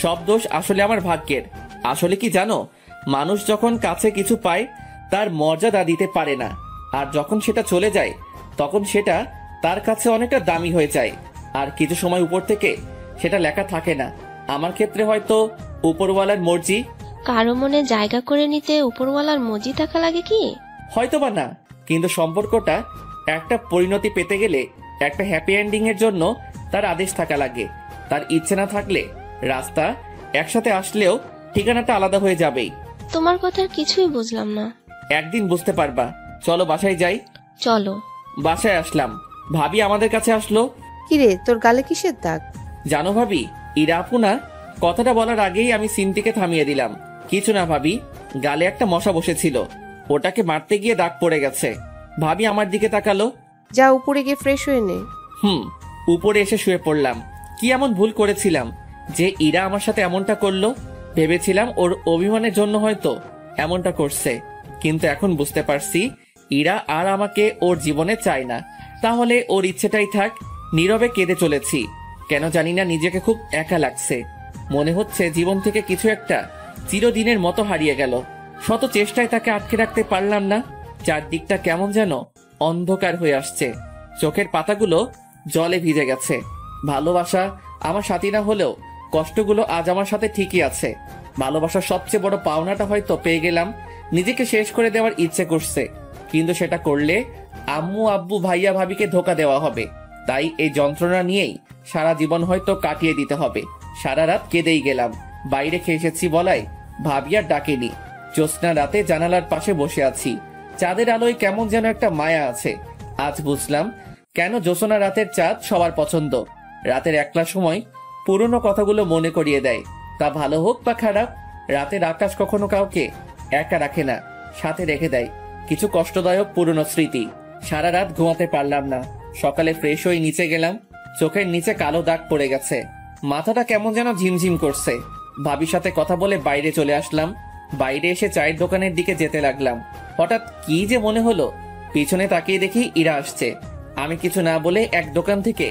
সব দোষ আসলে আমার ভাগ্যের। আসলে কি জানো, মানুষ যখন কাছে কিছু পায় তার মর্যাদা দিতে পারে না, আর যখন সেটা চলে যায় তখন সেটা তার কাছে অনেকটা দামি হয়ে যায়। আর কিছু সময় উপর থেকে সেটা লেখা থাকে না। আমার ক্ষেত্রে হয়তো উপরওয়ালার মর্জি। কারো মনে জায়গা করে নিতে উপরওয়ালার মর্জি থাকা লাগে কি? হয়তো বা না, কিন্তু সম্পর্কটা একটা পরিণতি পেতে গেলে, একটা হ্যাপি এন্ডিং এর জন্য তার আদেশ থাকা লাগে। তার ইচ্ছে না থাকলে রাস্তা একসাথে আসলেও ঠিকানাটা আলাদা হয়ে যাবেই। তোমার কথার কিছুই বুঝলাম না। একদিন বুঝতে পারবা। চলো বাসায় যাই। চলো। বাসায় আসলাম, ভাবি আমাদের কাছে আসলো। কিরে, তোর গালে কিসের দাগ? জানো ভাবি, ইরা আপু না? কথাটা বলার আগেই আমি সিনথিকে থামিয়ে দিলাম। কিছু না ভাবি, গালে একটা মশা বসেছিল, ওটাকে মারতে গিয়ে দাগ পড়ে গেছে। ভাবি আমার দিকে তাকালো। যা উপরে গিয়ে ফ্রেশ হয়ে নে। উপরে এসে শুয়ে পড়লাম। কি এমন ভুল করেছিলাম যে ইরা আমার সাথে এমনটা করলো? ভেবেছিলাম ওর অভিমানের জন্য হয়তো এমনটা করছে, কিন্তু এখন বুঝতে পারছি ইরা আর আমাকে ওর জীবনে চায় না। তাহলে ওর ইচ্ছেটাই থাক। নীরবে কেঁদে চলেছি। কেন জানি না নিজেকে খুব একা লাগছে। মনে হচ্ছে জীবন থেকে কিছু একটা চিরদিনের মতো হারিয়ে গেল। শত চেষ্টায় তাকে আটকে রাখতে পারলাম না। চারদিকটা কেমন যেন অন্ধকার হয়ে আসছে। চোখের পাতাগুলো জলে ভিজে গেছে। ভালোবাসা আমার সাথী না হলেও কষ্টগুলো আজ আমার সাথে ঠিকই আছে। ভালোবাসার সবচেয়ে বড় পাওনাটা হয়তো পেয়ে গেলাম। নিজেকে শেষ করে দেওয়ার ইচ্ছে করছে, কিন্তু সেটা করলে আম্মু আব্বু ভাইয়া ভাবিকে ধোকা দেওয়া হবে। তাই এই যন্ত্রণা নিয়েই সারা জীবন হয়তো কাটিয়ে দিতে হবে। সারা রাত কেঁদেই গেলাম। বাইরে খেয়ে এসেছি বলাই ভাবি আর ডাকেনি। জ্যোৎস্না রাতে জানালার পাশে বসে আছি। চাঁদের আলোয় কেমন যেন একটা মায়া আছে। আজ বুঝলাম কেন জ্যোৎস্না রাতের চাঁদ সবার পছন্দ। রাতের একলা সময় পুরনো কথাগুলো মনে করিয়ে দেয়। তা ভালো হোক বা খারাপ, রাতের আকাশ কখনো কাউকে একা রাখে না, সাথে রেখে দেয় কিছু কষ্টদায়ক পুরনো স্মৃতি। সারা রাত ঘুমাতে পারলাম না। সকালে ফ্রেশ হয়ে নিচে গেলাম। চোখের নিচে কালো দাগ পড়ে গেছে। মাথাটা কেমন যেন ঝিমঝিম করছে। ভাবির সাথে কথা বলে বাইরে চলে আসলাম। বাইরে এসে চায়ের দোকানের দিকে যেতে লাগলাম। হঠাৎ কি যে মনে হলো, পিছনে তাকিয়ে দেখি ইরা আসছে। আমি কিছু না বলে এক দোকান থেকে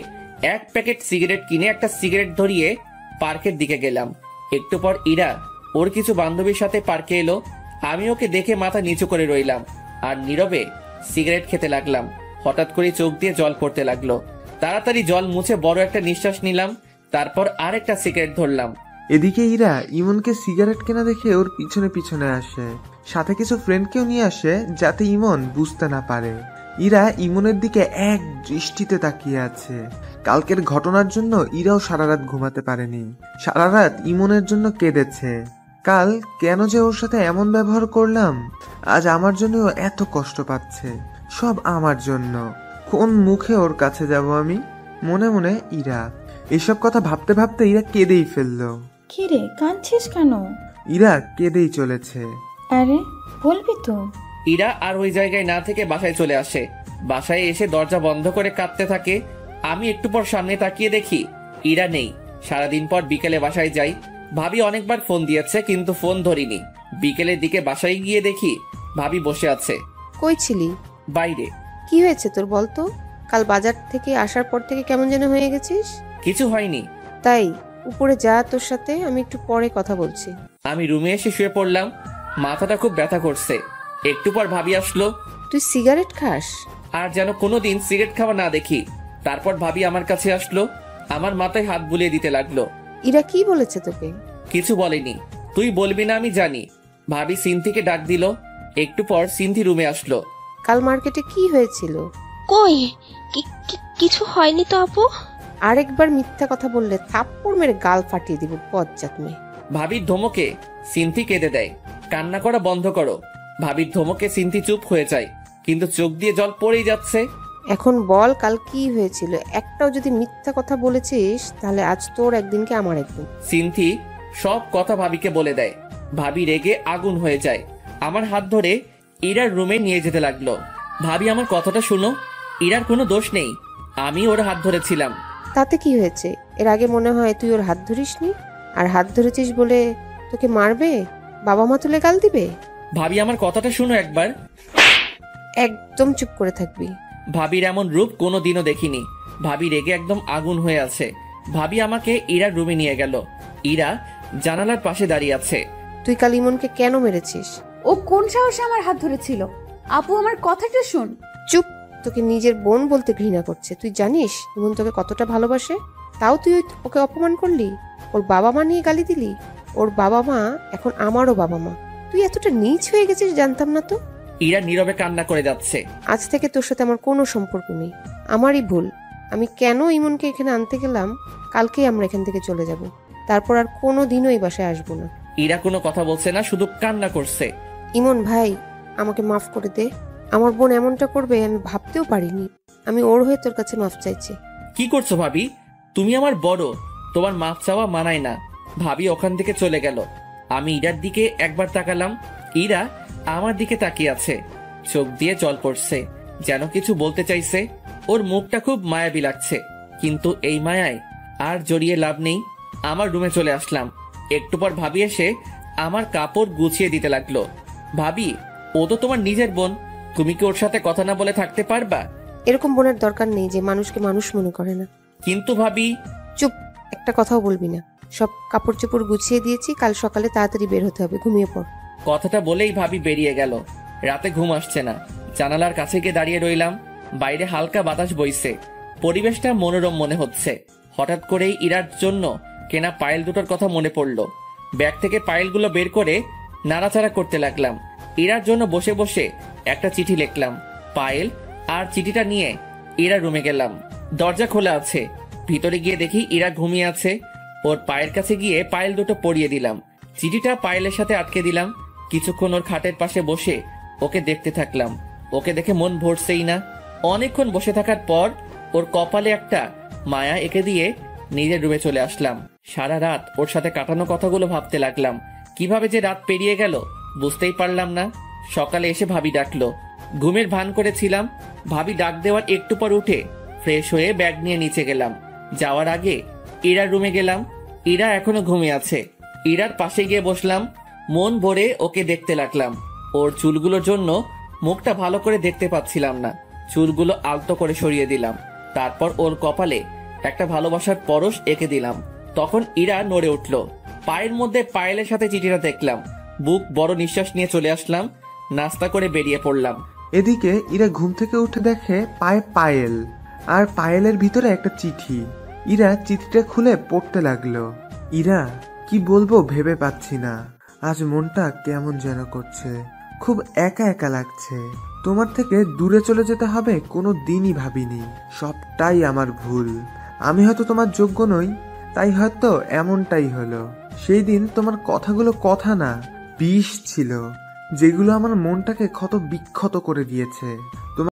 এক প্যাকেট সিগারেট কিনে একটা সিগারেট ধরিয়ে পার্কের দিকে গেলাম। একটু পর ইরা ওর কিছু বান্ধবীর সাথে পার্কে এলো। আমি ওকে দেখে মাথা নিচু করে রইলাম আর নীরবে সিগারেট খেতে লাগলাম। হঠাৎ করে চোখ দিয়ে জল পড়তে লাগলো। তাড়াতাড়ি জল মুছে বড় একটা নিঃশ্বাস নিলাম। তারপর আরেকটা সিগারেট ধরলাম। এদিকে ইরা ইমনকে সিগারেট কেনা দেখে ওর পিছনে পিছনে আসে, সাথে কিছু ফ্রেন্ডকেও নিয়ে আসে যাতে ইমন বুঝতে না পারে। ইরা ইমনের দিকে এক দৃষ্টিতে তাকিয়ে আছে। কালকের ঘটনার জন্য ইরাও সারা রাত ঘুমাতে পারেনি। সারা রাত ইমনের জন্য কেঁদেছে। কাল কেন যে ওর সাথে এমন ব্যবহার করলাম, আজ আমার জন্য ও এত কষ্ট পাচ্ছে। সব আমার জন্য। কোন মুখে ওর কাছে যাব আমি? মনে মনে ইরা। এসব কথা ভাবতে ভাবতে ইরা কেঁদেই ফেললো। কি রে, কাঁদছিস কেন? ইরা কেঁদেই চলেছে। আরে বলবি তো? ইরা আর ওই জায়গায় না থেকে বাসায় চলে আসে। বাসায় এসে দরজা বন্ধ করে কাঁদতে থাকে। আমি একটু পর সামনে তাকিয়ে দেখি ইরা নেই। সারাদিন পর বিকেলে বাসায় যাই। ভাবি অনেকবার ফোন দিয়েছে কিন্তু ফোন ধরিনি। বিকেলের দিকে বাসায় গিয়ে দেখি ভাবি বসে আছে। কই ছিলি? বাইরে। কি হয়েছে তোর বলতো? কাল বাজার থেকে আসার পর থেকে কেমন যেন হয়ে গেছিস। কিছু হয়নি। তাই উপরে যা, তোর সাথে আমি একটু পরে কথা বলছি। আমি রুমে এসে শুয়ে পড়লাম। মাথাটা খুব ব্যথা করছে। একটু পর ভাবি আসলো। তুই সিগারেট খাস? আর যেন কোনোদিন সিগারেট খাওয়া না দেখি। তারপর ভাবি আমার কাছে আসলো, আমার মাথায় হাত বুলিয়ে দিতে লাগলো। ইরা কি বলেছে তোকে? কিছু বলেনি। তুই বলবি না আমি জানি। ভাবি সিনথিকে ডাক দিল। একটু পর সিনথি রুমে আসলো। কাল মার্কেটে কি হয়েছিল? কই কিছু হয়নি তো আপু। আরেকবার মিথ্যা কথা বললে থাপ্পড় মেরে গাল ফাটিয়ে দিব, বজ্জাত মেয়ে। ভাবির ধমকে সিনথি কেঁদে দেয়। কান্না করা বন্ধ করো। ভাবির ধমকে সিনথি চুপ হয়ে যায়, কিন্তু চোখ দিয়ে জল পড়েই যাচ্ছে। এখন বল কাল কি হয়েছিল? একটাও যদি মিথ্যা কথা বলেছিস তাহলে আজ তোর একদিনকে আমার একদিন। সিনথি সব কথা ভাবিকে বলে দেয়। ভাবি রেগে আগুন হয়ে যায়। আমার হাত ধরে ইরার রুমে নিয়ে যেতে লাগলো। ভাবি আমার কথাটা শুনো, ইরার কোনো দোষ নেই। আমি ওর হাত ধরেছিলাম। তাতে কি হয়েছে? এর আগে মনে হয় তুই ওর হাত ধরিসনি, আর হাত ধরেছিস বলে তোকে মারবে, বাবা মা তুলে গাল দিবে। ভাবি আমার কথাটা শুনো একবার। একদম চুপ করে থাকবি। ভাবির এমন রূপ কোনোদিনও দেখিনি। ভাবি রেগে একদম আগুন হয়ে আছে। ভাবি আমাকে ইরার রুমে নিয়ে গেল। ইরা জানালার পাশে দাঁড়িয়ে আছে। তুই কাল ইমনকে কেন মেরেছিস? ও কোন সাহসে আমার হাত ধরেছিল? আপু আমার কথাটা শুন। চুপ। তোকে নিজের বোন বলতে ঘৃণা করছে। তুই জানিস ইমন তোকে কতটা ভালোবাসে? তাও তুই ওকে অপমান করলি, ওর বাবা মা নিয়ে গালি দিলি। ওর বাবা মা এখন আমারও বাবা মা। তুই এতটা নীচ হয়ে গেছিস জানতাম না তো। ইরা নীরবে কান্না করে যাচ্ছে। আজ থেকে তোর সাথে আমার কোনো সম্পর্ক নেই। আমারই ভুল। আমি কেন ইমনকে এখানে আনতে গেলাম, কালকেই আমরা এখান থেকে চলে যাব। তারপর আর কোনো দিনও এই বাসায় আসবো না। ইরা কোনো কথা বলছে না, শুধু কান্না করছে। ইমন ভাই, আমাকে মাফ করে দে। আমার বোন এমনটা করবে আমি ভাবতেও পারিনি। আমি ওর হয়ে তোর কাছে মাফ চাইছি। কি করছো ভাবি? তুমি আমার বড়, তোমার মাফ চাওয়া মানায় না। ভাবি ওখান থেকে চলে গেল। আমি ইরার দিকে একবার তাকালাম। ইরা আমার দিকে তাকিয়ে আছে। চোখ দিয়ে জল পড়ছে, যেন কিছু বলতে চাইছে। ওর মুখটা খুব মায়াবী লাগছে, কিন্তু এই মায়ায় আর জড়িয়ে লাভ নেই। আমার রুমে চলে আসলাম। একটু পর ভাবি এসে আমার কাপড় গুছিয়ে দিতে লাগলো। ভাবি, ও তো তোমার নিজের বোন, তুমি কি ওর সাথে কথা না বলে থাকতে পারবা? এরকম বোনের দরকার নেই যে মানুষকে মানুষ মনে করে না। কিন্তু ভাবি। চুপ, একটা কথাও বলবি না। সব কাপড় চোপড় গুছিয়ে দিয়েছি, কাল সকালে তাড়াতাড়ি বের হতে হবে। ঘুমিয়ে পড়। কথাটা বলেই ভাবি বেরিয়ে গেল। রাতে ঘুম আসছে না। জানালার কাছে গিয়ে দাঁড়িয়ে রইলাম। বাইরে হালকা বাতাস বইছে, পরিবেশটা মনোরম মনে হচ্ছে। হঠাৎ করেই ইরার জন্য কেনা পায়েল দুটোর কথা মনে পড়লো। ব্যাগ থেকে পায়েলগুলো বের করে নাড়াচাড়া করতে লাগলাম। ইরার জন্য বসে বসে একটা চিঠি লিখলাম। পায়েল আর চিঠিটা নিয়ে ইরা রুমে গেলাম। দরজা খোলা আছে। ভিতরে গিয়ে দেখি ইরা ঘুমিয়ে আছে। ওর পায়ের কাছে গিয়ে পায়েল দুটো পরিয়ে দিলাম। চিঠিটা পায়েলের সাথে আটকে দিলাম। কিছুক্ষণ ওর খাটের পাশে বসে ওকে দেখতে থাকলাম। ওকে দেখে মন ভরছেই না। অনেকক্ষণ বসে থাকার পর ওর কপালে একটা মায়া এঁকে দিয়ে নিজের রুমে চলে আসলাম। সারা রাত ওর সাথে কাটানো কথাগুলো ভাবতে লাগলাম। কিভাবে যে রাত পেরিয়ে গেল বুঝতেই পারলাম না। সকালে এসে ভাবি ডাকলো। ঘুমের ভান করেছিলাম। ভাবি ডাক দেওয়ার একটু পর উঠে ফ্রেশ হয়ে ব্যাগ নিয়ে নিচে গেলাম। যাওয়ার আগে ইরার রুমে গেলাম। ইরা এখনো ঘুমিয়ে আছে। ইরার পাশে গিয়ে বসলাম। মন ভরে ওকে দেখতে লাগলাম। ওর চুলগুলোর জন্য মুখটা ভালো করে দেখতে পাচ্ছিলাম না। চুলগুলো আলতো করে সরিয়ে দিলাম। তারপর ওর কপালে একটা ভালোবাসার পরশ এঁকে দিলাম। তখন ইরা নড়ে উঠল। পায়ের মধ্যে পায়েলের সাথে চিঠিটা দেখলাম। বুক বড় নিঃশ্বাস নিয়ে চলে আসলাম। নাস্তা করে বেরিয়ে পড়লাম। এদিকে ইরা ঘুম থেকে উঠে দেখে পায়ে পায়েল, আর পায়েলের ভিতরে একটা চিঠি। ইরা চিঠিটা খুলে পড়তে লাগলো। ইরা, কি বলবো ভেবে পাচ্ছি না। আজ মনটা কেমন যেন করছে, খুব একা একা লাগছে। তোমার থেকে দূরে চলে যেতে হবে কোনো দিনই ভাবিনি। সবটাই আমার ভুল। আমি হয়তো তোমার যোগ্য নই, তাই হয়তো এমনটাই হলো। সেই দিন তোমার কথাগুলো কথা না, বিষ ছিল, যেগুলো আমার মনটাকে ক্ষত বিক্ষত করে দিয়েছে।